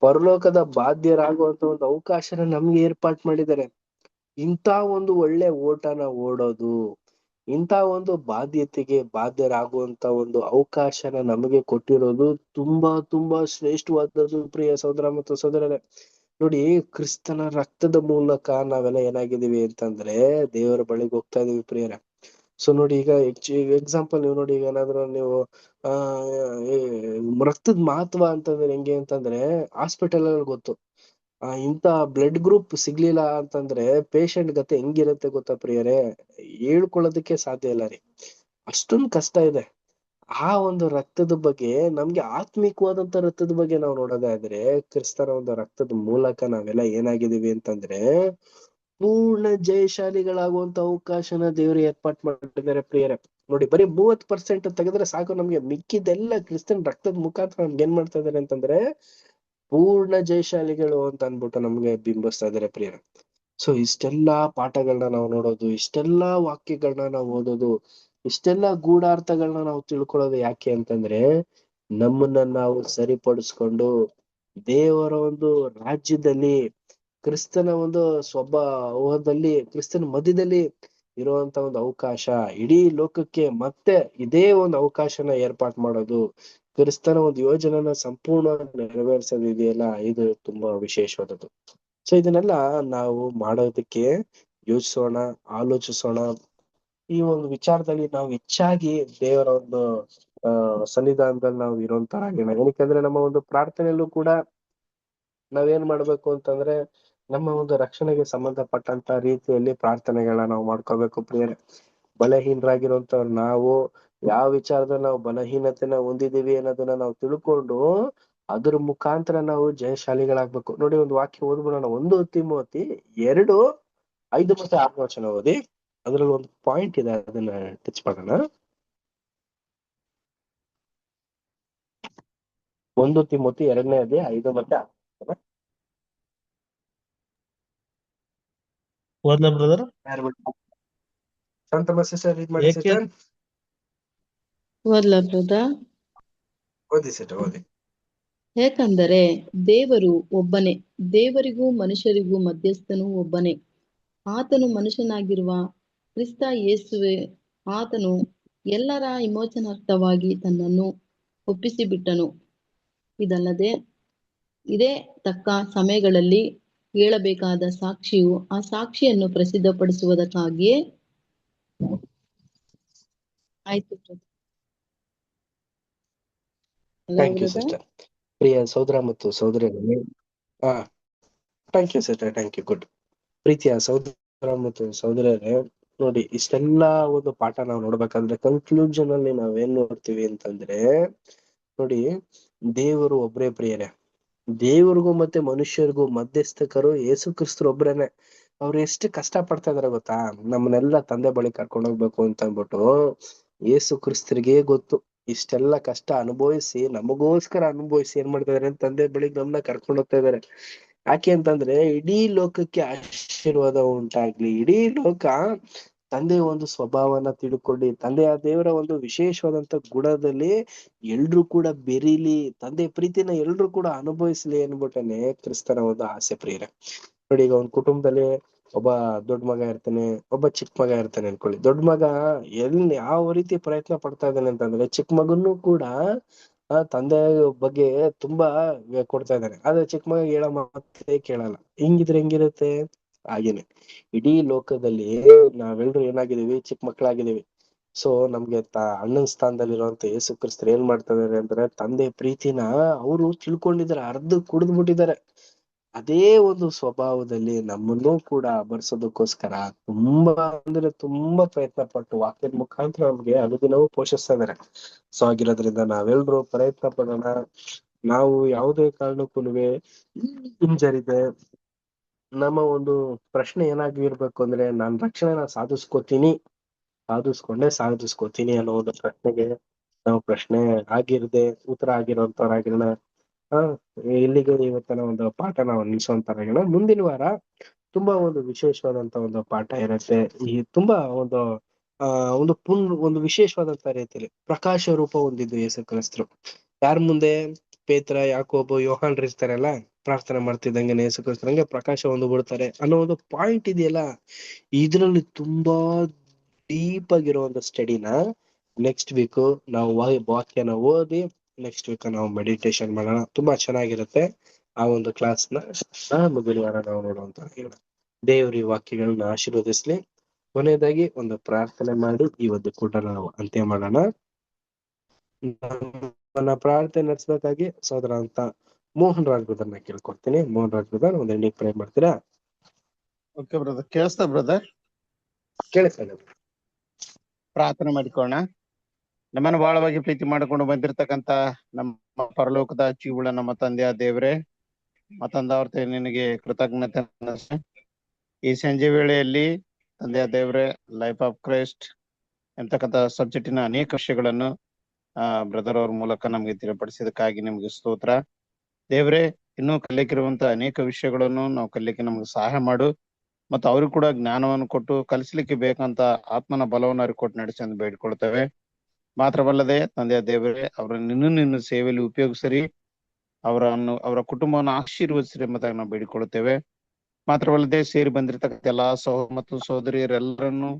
ಪರಲೋಕದ ಬಾಧ್ಯರಾಗುವಂತ ಒಂದು ಅವಕಾಶನ ನಮ್ಗೆ ಏರ್ಪಾಟ್ ಮಾಡಿದ್ದಾರೆ. ಇಂಥ ಒಂದು ಒಳ್ಳೆ ಓಟನ ಓಡೋದು, ಇಂಥ ಒಂದು ಬಾಧ್ಯತೆಗೆ ಬಾಧ್ಯರಾಗುವಂತ ಒಂದು ಅವಕಾಶನ ನಮಗೆ ಕೊಟ್ಟಿರೋದು ತುಂಬಾ ಶ್ರೇಷ್ಠವಾದದ್ದು ಪ್ರಿಯ ಸಹೋದರ ಮತ್ತು ಸಹೋದರರೇ. ನೋಡಿ, ಕ್ರಿಸ್ತನ ರಕ್ತದ ಮೂಲಕ ನಾವೆಲ್ಲ ಏನಾಗಿದೀವಿ ಅಂತಂದ್ರೆ ದೇವರ ಬಳಿಗೆ ಹೋಗ್ತಾ ಇದೀವಿ ಪ್ರಿಯರೇ. ಸೊ ನೋಡಿ, ಈಗ ಎಕ್ಸಾಂಪಲ್ ನೀವು ನೋಡಿ, ಈಗ ಏನಾದ್ರು ನೀವು ರಕ್ತದ ಮಹತ್ವ ಅಂತಂದ್ರೆ ಹೆಂಗೆ ಅಂತಂದ್ರೆ ಹಾಸ್ಪಿಟಲ್ ಅಲ್ಲಿ ಗೊತ್ತು. ಇಂತ ಬ್ಲಡ್ ಗ್ರೂಪ್ ಸಿಗ್ಲಿಲ್ಲ ಅಂತಂದ್ರೆ ಪೇಷಂಟ್ ಗತೆ ಹೆಂಗಿರತ್ತೆ ಗೊತ್ತಾ ಪ್ರಿಯರೇ? ಹೇಳ್ಕೊಳ್ಳೋದಕ್ಕೆ ಸಾಧ್ಯ ಇಲ್ಲ ರೀ, ಅಷ್ಟೊಂದು ಕಷ್ಟ ಇದೆ. ಆ ಒಂದು ರಕ್ತದ ಬಗ್ಗೆ, ನಮ್ಗೆ ಆತ್ಮಿಕವಾದಂತ ರಕ್ತದ ಬಗ್ಗೆ ನಾವು ನೋಡೋದಾದ್ರೆ ಕ್ರಿಸ್ತನ ಒಂದು ರಕ್ತದ ಮೂಲಕ ನಾವೆಲ್ಲ ಏನಾಗಿದೀವಿ ಅಂತಂದ್ರೆ ಪೂರ್ಣ ಜಯಶಾಲಿಗಳಾಗುವಂತ ಅವಕಾಶನ ದೇವರು ಏರ್ಪಾಟ್ ಮಾಡಿದ್ದಾರೆ ಪ್ರಿಯರೇ. ನೋಡಿ, ಬರೀ 30% ತೆಗೆದ್ರೆ ಸಾಕು, ನಮ್ಗೆ ಮಿಕ್ಕಿದೆಲ್ಲ ಕ್ರಿಸ್ತನ್ ರಕ್ತದ ಮುಖಾಂತರ ನಮ್ಗೆ ಏನ್ ಮಾಡ್ತಾ ಇದಾರೆ ಅಂತಂದ್ರೆ ಪೂರ್ಣ ಜಯಶಾಲಿಗಳು ಅಂತ ಅನ್ಬಿಟ್ಟು ನಮ್ಗೆ ಬಿಂಬಿಸ್ತಾ ಇದಾರೆ ಪ್ರಿಯರೇ. ಸೊ ಇಷ್ಟೆಲ್ಲಾ ಪಾಠಗಳನ್ನ ನಾವು ನೋಡೋದು, ಇಷ್ಟೆಲ್ಲಾ ವಾಕ್ಯಗಳನ್ನ ನಾವು ಓದೋದು, ಇಷ್ಟೆಲ್ಲಾ ಗೂಢಾರ್ಥಗಳನ್ನ ನಾವು ತಿಳ್ಕೊಳ್ಳೋದು ಯಾಕೆ ಅಂತಂದ್ರೆ ನಮ್ಮನ್ನ ನಾವು ಸರಿಪಡಿಸ್ಕೊಂಡು ದೇವರ ಒಂದು ರಾಜ್ಯದಲ್ಲಿ, ಕ್ರಿಸ್ತನ ಒಂದು ಸ್ವಭಾವದಲ್ಲಿ, ಕ್ರಿಸ್ತನ ಮಧ್ಯದಲ್ಲಿ ಇರುವಂತ ಒಂದು ಅವಕಾಶ ಇಡೀ ಲೋಕಕ್ಕೆ ಮತ್ತೆ ಇದೇ ಒಂದು ಅವಕಾಶನ ಏರ್ಪಾಟ್ ಮಾಡೋದು ಕ್ರಿಸ್ತನ ಒಂದು ಯೋಜನೆನ ಸಂಪೂರ್ಣವಾಗಿ ನೆರವೇರಿಸೋದಿದೆಯಲ್ಲ, ಇದು ತುಂಬಾ ವಿಶೇಷವಾದದ್ದು. ಸೊ ಇದನ್ನೆಲ್ಲ ನಾವು ಮಾಡೋದಕ್ಕೆ ಯೋಚಿಸೋಣ, ಆಲೋಚಿಸೋಣ. ಈ ಒಂದು ವಿಚಾರದಲ್ಲಿ ನಾವು ಹೆಚ್ಚಾಗಿ ದೇವರ ಒಂದು ಸನ್ನಿಧಾನದಲ್ಲಿ ನಾವು ಇರುವಂತರಾಗೋಣ. ಏನಕ್ಕಂದ್ರೆ ನಮ್ಮ ಒಂದು ಪ್ರಾರ್ಥನೆಯಲ್ಲೂ ಕೂಡ ನಾವೇನ್ ಮಾಡ್ಬೇಕು ಅಂತಂದ್ರೆ, ನಮ್ಮ ಒಂದು ರಕ್ಷಣೆಗೆ ಸಂಬಂಧಪಟ್ಟಂತ ರೀತಿಯಲ್ಲಿ ಪ್ರಾರ್ಥನೆಗಳನ್ನ ನಾವು ಮಾಡ್ಕೋಬೇಕು ಪ್ರಿಯರೇ. ಬಲಹೀನರಾಗಿರುವಂತವ್ರು ನಾವು ಯಾವ ವಿಚಾರದಲ್ಲಿ ನಾವು ಬಲಹೀನತೆನ ಹೊಂದಿದೀವಿ ಅನ್ನೋದನ್ನ ನಾವು ತಿಳ್ಕೊಂಡು ಅದ್ರ ಮುಖಾಂತರ ನಾವು ಜಯಶಾಲಿಗಳಾಗ್ಬೇಕು. ನೋಡಿ, ಒಂದು ವಾಕ್ಯ ಓದ್ಬಿಡೋಣ. 1 ತಿಮೋತಿ 2:5 ಮತ್ತೆ 6 ವಚನ ಓದಿ. ಅದ್ರಲ್ಲಿ ಒಂದು ಪಾಯಿಂಟ್ ಇದೆ, ಅದನ್ನ ಟಚ್ ಮಾಡೋಣ. 1 ತಿಮೋತಿ 2ನೇ ಅಧ್ಯಾಯ 5 ಮತ್ತೆ 6 ವಚನ. ಓದ್ಲಾ ಬ್ರದರ್? ಶಾಂತಮ್ಮ ಸಿಸ್ಟರ್ ರೀಡ್ ಮಾಡಿ ಸಿಸ್ಟರ್. ಓದ್ಲಾ ಬ್ರದರ್? ಓದಿ ಸಿಸ್ಟರ್, ಓದಿ. ಯಾಕಂದರೆ ದೇವರು ಒಬ್ಬನೇ, ದೇವರಿಗೂ ಮನುಷ್ಯರಿಗೂ ಮಧ್ಯಸ್ಥನು ಒಬ್ಬನೇ, ಆತನು ಮನುಷ್ಯನಾಗಿರುವ ಕ್ರಿಸ್ತ ಯೇಸುವೆ. ಆತನು ಎಲ್ಲರ ವಿಮೋಚನಾರ್ಥವಾಗಿ ತನ್ನನ್ನು ಒಪ್ಪಿಸಿಬಿಟ್ಟನು. ಇದಲ್ಲದೆ ಇದೇ ತಕ್ಕ ಸಮಯಗಳಲ್ಲಿ ಹೇಳಬೇಕಾದ ಸಾಕ್ಷಿಯು ಆ ಸಾಕ್ಷಿಯನ್ನು ಪ್ರಸಿದ್ಧಪಡಿಸುವುದಕ್ಕಾಗಿಯೇ ಆಯ್ತು. Thank you sister. ಪ್ರಿಯ ಸಹೋದರ ಮತ್ತು ಸಹೋದರಿಯರೇ, thank you sister, thank you, good. ಪ್ರೀತಿಯ ಸಹೋದರ ಮತ್ತು ಸಹೋದರಿಯರೇ, ನೋಡಿ, ಇಷ್ಟೆಲ್ಲಾ ಒಂದು ಪಾಠ ನಾವು ನೋಡ್ಬೇಕಂದ್ರೆ ಕನ್ಕ್ಲೂಷನ್ ಅಲ್ಲಿ ನಾವೇನ್ ನೋಡ್ತೀವಿ ಅಂತಂದ್ರೆ, ನೋಡಿ, ದೇವರು ಒಬ್ರೇ ಪ್ರಿಯರೇ. ದೇವರಿಗೂ ಮತ್ತೆ ಮನುಷ್ಯರಿಗೂ ಮಧ್ಯಸ್ಥಕರು ಯೇಸು ಕ್ರಿಸ್ತರು ಒಬ್ರೇನೆ. ಅವ್ರು ಎಷ್ಟು ಕಷ್ಟ ಪಡ್ತಾ ಇದಾರೆ ಗೊತ್ತಾ? ನಮ್ಮನ್ನೆಲ್ಲ ತಂದೆ ಬಳಿ ಕರ್ಕೊಂಡು ಹೋಗ್ಬೇಕು ಅಂತ ಅಂದ್ಬಿಟ್ಟು ಯೇಸು ಕ್ರಿಸ್ತರಿಗೆ ಗೊತ್ತು. ಇಷ್ಟೆಲ್ಲ ಕಷ್ಟ ಅನುಭವಿಸಿ, ನಮಗೋಸ್ಕರ ಅನುಭವಿಸಿ ಏನ್ ಮಾಡ್ತಾ ಇದಾರೆ, ತಂದೆ ಬಳಿಗೆ ನಮ್ಮನ್ನ ಕರ್ಕೊಂಡು ಹೋಗ್ತಾ ಇದಾರೆ. ಯಾಕೆ ಅಂತಂದ್ರೆ ಇಡೀ ಲೋಕಕ್ಕೆ ಆಶೀರ್ವಾದ ಉಂಟಾಗ್ಲಿ, ಇಡೀ ಲೋಕ ತಂದೆಯ ಒಂದು ಸ್ವಭಾವನ ತಿಳ್ಕೊಳ್ಳಿ, ತಂದೆಯ ದೇವರ ಒಂದು ವಿಶೇಷವಾದಂತ ಗುಣದಲ್ಲಿ ಎಲ್ರು ಕೂಡ ಬೆರೀಲಿ, ತಂದೆ ಪ್ರೀತಿನ ಎಲ್ರು ಕೂಡ ಅನುಭವಿಸ್ಲಿ ಅನ್ಬಿಟ್ಟನೆ ಕ್ರಿಸ್ತನ ಒಂದು ಆಸೆ ಪ್ರಿಯರೇ. ನೋಡಿ, ಈಗ ಒಂದ್ ಕುಟುಂಬದಲ್ಲಿ ಒಬ್ಬ ದೊಡ್ಡ ಮಗ ಇರ್ತಾನೆ, ಒಬ್ಬ ಚಿಕ್ಕ ಮಗ ಇರ್ತಾನೆ ಅನ್ಕೊಳ್ಳಿ. ದೊಡ್ಡ ಮಗ ಯಾವ ರೀತಿ ಪ್ರಯತ್ನ ಪಡ್ತಾ ಇದ್ದಾನೆ ಅಂತಂದ್ರೆ, ಚಿಕ್ಕ ಮಗನ್ನೂ ಕೂಡ ತಂದೆ ಬಗ್ಗೆ ತುಂಬಾ ಕೊಡ್ತಾ ಇದ್ದಾನೆ. ಆದ್ರೆ ಚಿಕ್ಕ ಮಗ ಹೇಳೋ ಮಾತೇ ಕೇಳಲ್ಲ. ಹಿಂಗಿದ್ರೆ ಹೆಂಗಿರುತ್ತೆ? ಹಾಗೇನೆ ಇಡೀ ಲೋಕದಲ್ಲಿ ನಾವೆಲ್ರು ಏನಾಗಿದೀವಿ? ಚಿಕ್ಕ ಮಕ್ಕಳಾಗಿದೀವಿ. ಸೊ ನಮ್ಗೆ ಅಣ್ಣನ ಸ್ಥಾನದಲ್ಲಿರುವಂತ ಯೇಸು ಕ್ರಿಸ್ತರು ಏನ್ ಮಾಡ್ತಾ ಇದಾರೆ ಅಂದ್ರೆ, ತಂದೆ ಪ್ರೀತಿನ ಅವರು ತಿಳ್ಕೊಂಡಿದ್ದಾರೆ, ಅರ್ಧ ಕುಡಿದ್ಬಿಟ್ಟಿದ್ದಾರೆ. ಅದೇ ಒಂದು ಸ್ವಭಾವದಲ್ಲಿ ನಮ್ಮನ್ನೂ ಕೂಡ ಬರ್ಸೋದಕ್ಕೋಸ್ಕರ ತುಂಬಾ ಅಂದ್ರೆ ತುಂಬಾ ಪ್ರಯತ್ನ ಪಟ್ಟು ವಾಕ್ಯದ ಮುಖಾಂತರ ನಮ್ಗೆ ಅನುದಿನವೂ ಪೋಷಿಸ್ತಾ ಇದಾರೆ. ಸೊ ಆಗಿರೋದ್ರಿಂದ ನಾವೆಲ್ರು ಪ್ರಯತ್ನ ಪಡೋಣ. ನಾವು ಯಾವುದೇ ಕಾರಣಕ್ಕೂ ಹಿಂಜರಿದೆ ನಮ್ಮ ಒಂದು ಪ್ರಶ್ನೆ ಏನಾಗಿರ್ಬೇಕು ಅಂದ್ರೆ, ನಾನ್ ರಕ್ಷಣೆನ ಸಾಧಿಸ್ಕೋತೀನಿ ಅನ್ನೋ ಒಂದು ಪ್ರಶ್ನೆಗೆ ನಾವು ಪ್ರಶ್ನೆ ಆಗಿರದೆ ಉತ್ತರ ಆಗಿರೋಂತವ್ರಾಗಿರೋಣ. ಇಲ್ಲಿಗೆ ಇವತ್ತಿನ ಒಂದು ಪಾಠ ನಾವು ನಿಲ್ಸೋಂತರಾಗೋಣ. ಮುಂದಿನ ವಾರ ತುಂಬಾ ಒಂದು ವಿಶೇಷವಾದಂತ ಒಂದು ಪಾಠ ಇರುತ್ತೆ. ಈ ತುಂಬಾ ಒಂದು ಒಂದು ವಿಶೇಷವಾದಂತ ರೀತಿಯಲ್ಲಿ ಪ್ರಕಾಶ ರೂಪ ಹೊಂದಿದ್ದು ಯೇಸು ಕ್ರಿಸ್ತರು. ಯಾರ ಮುಂದೆ? ಪೇತ್ರ, ಯಾಕೋಬ, ಯೋಹಾನ್ರು ಇರ್ತಾರಲ್ಲ, ಪ್ರಾರ್ಥನೆ ಮಾಡ್ತಿದ್ದಂಗೆ ಯೇಸು ಕ್ರಿಸ್ತರು ಹಂಗೆ ಪ್ರಕಾಶ ಹೊಂದ್ಬಿಡ್ತಾರೆ ಅನ್ನೋ ಒಂದು ಪಾಯಿಂಟ್ ಇದೆಯಲ್ಲ, ಇದ್ರಲ್ಲಿ ತುಂಬಾ ಡೀಪ್ ಆಗಿರೋ ಒಂದು ಸ್ಟಡಿನ ನೆಕ್ಸ್ಟ್ ವೀಕ್ ನಾವು ವಾಕ್ಯನ ಓದಿ ನೆಕ್ಸ್ಟ್ ವೀಕ್ ನಾವು ಮೆಡಿಟೇಷನ್ ಮಾಡೋಣ. ತುಂಬಾ ಚೆನ್ನಾಗಿರುತ್ತೆ ಆ ಒಂದು ಕ್ಲಾಸ್ನ. ಮುಂದಿನ ವಾರ ನಾವು ನೋಡುವಂತ ದೇವ್ರ ಈ ವಾಕ್ಯಗಳನ್ನ ಆಶೀರ್ವದಿಸ್ಲಿ. ಕೊನೆಯದಾಗಿ ಒಂದು ಪ್ರಾರ್ಥನೆ ಮಾಡಿ ಈ ಒಂದು ಕೂಟ ನಾವು ಅಂತ್ಯ ಮಾಡೋಣ. ನನ್ನ ಪ್ರಾರ್ಥನೆ ನಡೆಸಬೇಕಾಗಿ ಸೋದರ ಅಂತ ಮೋಹನ್ ರಾಜ್ ಬ್ರದರ್ನ ಕೇಳ್ಕೊಡ್ತೀನಿ. ಮೋಹನ್ ರಾಜ್ ಬ್ರದರ್ ಒಂದು ಎಣ್ಣೆ ಪ್ರೇ ಮಾಡ್ತೀರಾ? ಓಕೆ ಬ್ರದರ್, ಕೇಳಿಸ್ತಾ ಬ್ರದರ್? ಕೇಳಿಸ್ತಾ. ಪ್ರಾರ್ಥನೆ ಮಾಡಿಕೊಳ್ಳೋಣ. ನಮ್ಮನ್ನು ಬಹಳವಾಗಿ ಪ್ರೀತಿ ಮಾಡಿಕೊಂಡು ಬಂದಿರತಕ್ಕಂತ ನಮ್ಮ ಪರಲೋಕದ ಜೀವುಳ ನಮ್ಮ ತಂದೆಯ ದೇವರೇ, ಮತ್ತೊಂದಾವರ್ತಿ ನಿನಗೆ ಕೃತಜ್ಞತೆ. ಈ ಸಂಜೆ ವೇಳೆಯಲ್ಲಿ ತಂದೆಯ ದೇವರೇ, ಲೈಫ್ ಆಫ್ ಕ್ರೈಸ್ಟ್ ಎಂತಕ್ಕಂಥ ಸಬ್ಜೆಕ್ಟಿನ ಅನೇಕ ವಿಷಯಗಳನ್ನು ಬ್ರದರ್ ಅವ್ರ ಮೂಲಕ ನಮ್ಗೆ ತಿಳಿಪಡಿಸಿದಕ್ಕಾಗಿ ನಿಮ್ಗೆ ಸ್ತೋತ್ರ ದೇವರೇ. ಇನ್ನೂ ಕಲಿಯಕ್ಕಿರುವಂತ ಅನೇಕ ವಿಷಯಗಳನ್ನು ನಾವು ಕಲಿಯಕ್ಕೆ ನಮ್ಗೆ ಸಹಾಯ ಮಾಡು, ಮತ್ತು ಅವ್ರಿಗೆ ಕೂಡ ಜ್ಞಾನವನ್ನು ಕೊಟ್ಟು ಕಲಿಸ್ಲಿಕ್ಕೆ ಬೇಕಂತ ಆತ್ಮನ ಬಲವನ್ನು ಅವ್ರಿಗೆ ಕೊಟ್ಟು ನಡೆಸಿ ಅಂತ ಬೇಡ್ಕೊಳ್ತೇವೆ. ಮಾತ್ರವಲ್ಲದೆ ತಂದೆಯ ದೇವರೇ, ಅವರನ್ನು ನಿನ್ನ ಸೇವೆಯಲ್ಲಿ ಉಪಯೋಗಿಸಿರಿ, ಅವರ ಕುಟುಂಬವನ್ನು ಆಶೀರ್ವದಿಸಿರಿ ಎಂಬುದಾಗಿ ನಾವು ಬೇಡಿಕೊಳ್ಳುತ್ತೇವೆ. ಮಾತ್ರವಲ್ಲದೆ ಸೇರಿ ಬಂದಿರತಕ್ಕಂಥ ಎಲ್ಲಾ ಮತ್ತು ಸಹೋದರಿಯರೆಲ್ಲರನ್ನು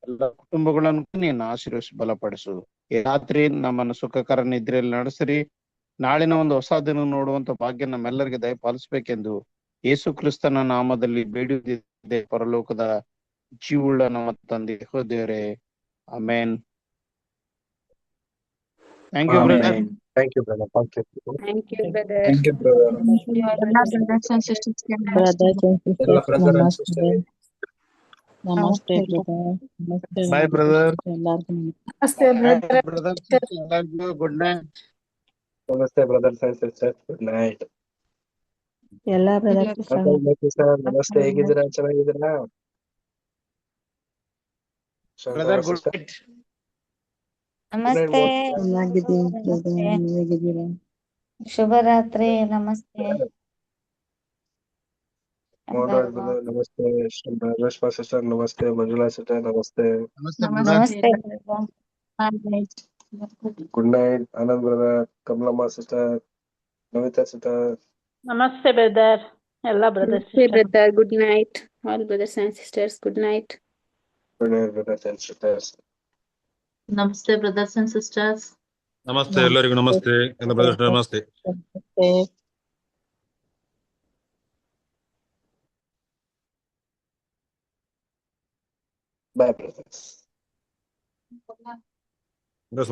ಎಲ್ಲ ಕುಟುಂಬಗಳನ್ನು ನೀನು ಆಶೀರ್ವದಿಸಿ ಬಲಪಡಿಸು. ಈ ರಾತ್ರಿ ನಮ್ಮನ್ನು ಸುಖಕರ ನಿದ್ರೆಯಲ್ಲಿ ನಡೆಸಿರಿ. ನಾಳಿನ ಒಂದು ಹೊಸ ದಿನ ನೋಡುವಂತ ಭಾಗ್ಯ ನಮ್ಮೆಲ್ಲರಿಗೆ ದಯಪಾಲಿಸ್ಬೇಕೆಂದು ಯೇಸು ಕ್ರಿಸ್ತನ ನಾಮದಲ್ಲಿ ಬೇಡುವುದಿದೆ ಪರಲೋಕದ ಜೀವುಳ್ಳ ನಮ್ಮ ತಂದೆ ದೇವರೇ. Amen. Thank you brother. Thank you brother. Thank you brother. Thank you brother. ಎಲ್ಲಾ brothers and sisters ಗೆ ಬ್ರದರ್ಸ್ ಅಂಡ್ ಎಲ್ಲ ಸಿಸ್ಟರ್ಸ್ ಬ್ರದರ್ ಅಂಡ್ ನಮಸ್ತೆ. ಸಿಸ್ಟರ್ ನಮಸ್ತೆ ನಮಸ್ತೆ ಬ್ರದರ್. ನಮಸ್ತೆ ಬಾಯ್ ಬ್ರದರ್. ಎಲ್ಲರಿಗೂ ನಮಸ್ತೆ brother. Brother good night. ನಮಸ್ತೆ brothers and sisters, good night. ಎಲ್ಲಾ ಬ್ರದರ್ಸ್ ಸರ್ ನಮಸ್ತೆ, ಹೇಗಿದ್ದೀರಾ? ಚೆನ್ನಾಗಿದ್ದೀರಾ? Brother good night. ನಮಸ್ತೆ. ಚೆನ್ನಾಗಿದ್ದೀನಿ ಬ್ರದರ್, ನೀವ್ ಹೇಗಿದ್ದೀರಾ? ಶುಭರಾತ್ರಿ. ನಮಸ್ತೆ ಎಲ್ಲರಿಗೂ. ನಮಸ್ತೆ ರೇಷ್ಮಾ ಸಿಸ್ಟರ್, ನಮಸ್ತೆ ಮಂಜುಳಾ ಸಿಸ್ಟರ್, ನಮಸ್ತೆ. ನಮಸ್ತೆ ಬ್ರದರ್. ನಮಸ್ತೆ. Good night Anand brother, Kamalamma sister, Navita sister. ನಮಸ್ತೆ ಬ್ರದರ್, ಎಲ್ಲ ಬ್ರದರ್ಸ್ ನಮಸ್ತೆ brother, good night all brothers and sisters, good night. Good night brothers and sisters. ನಮಸ್ತೆ ಬ್ರದರ್ಸ್ ಅಂಡ್ ಸಿಸ್ಟರ್ಸ್. ನಮಸ್ತೆ ಎಲ್ಲರಿಗೂ. ನಮಸ್ತೆ ಎಲ್ಲ ಬ್ರದರ್ಸ್. ನಮಸ್ತೆ. ಬಾಯ್ ಬ್ರದರ್ಸ್. ಬ್ರದರ್ಸ್.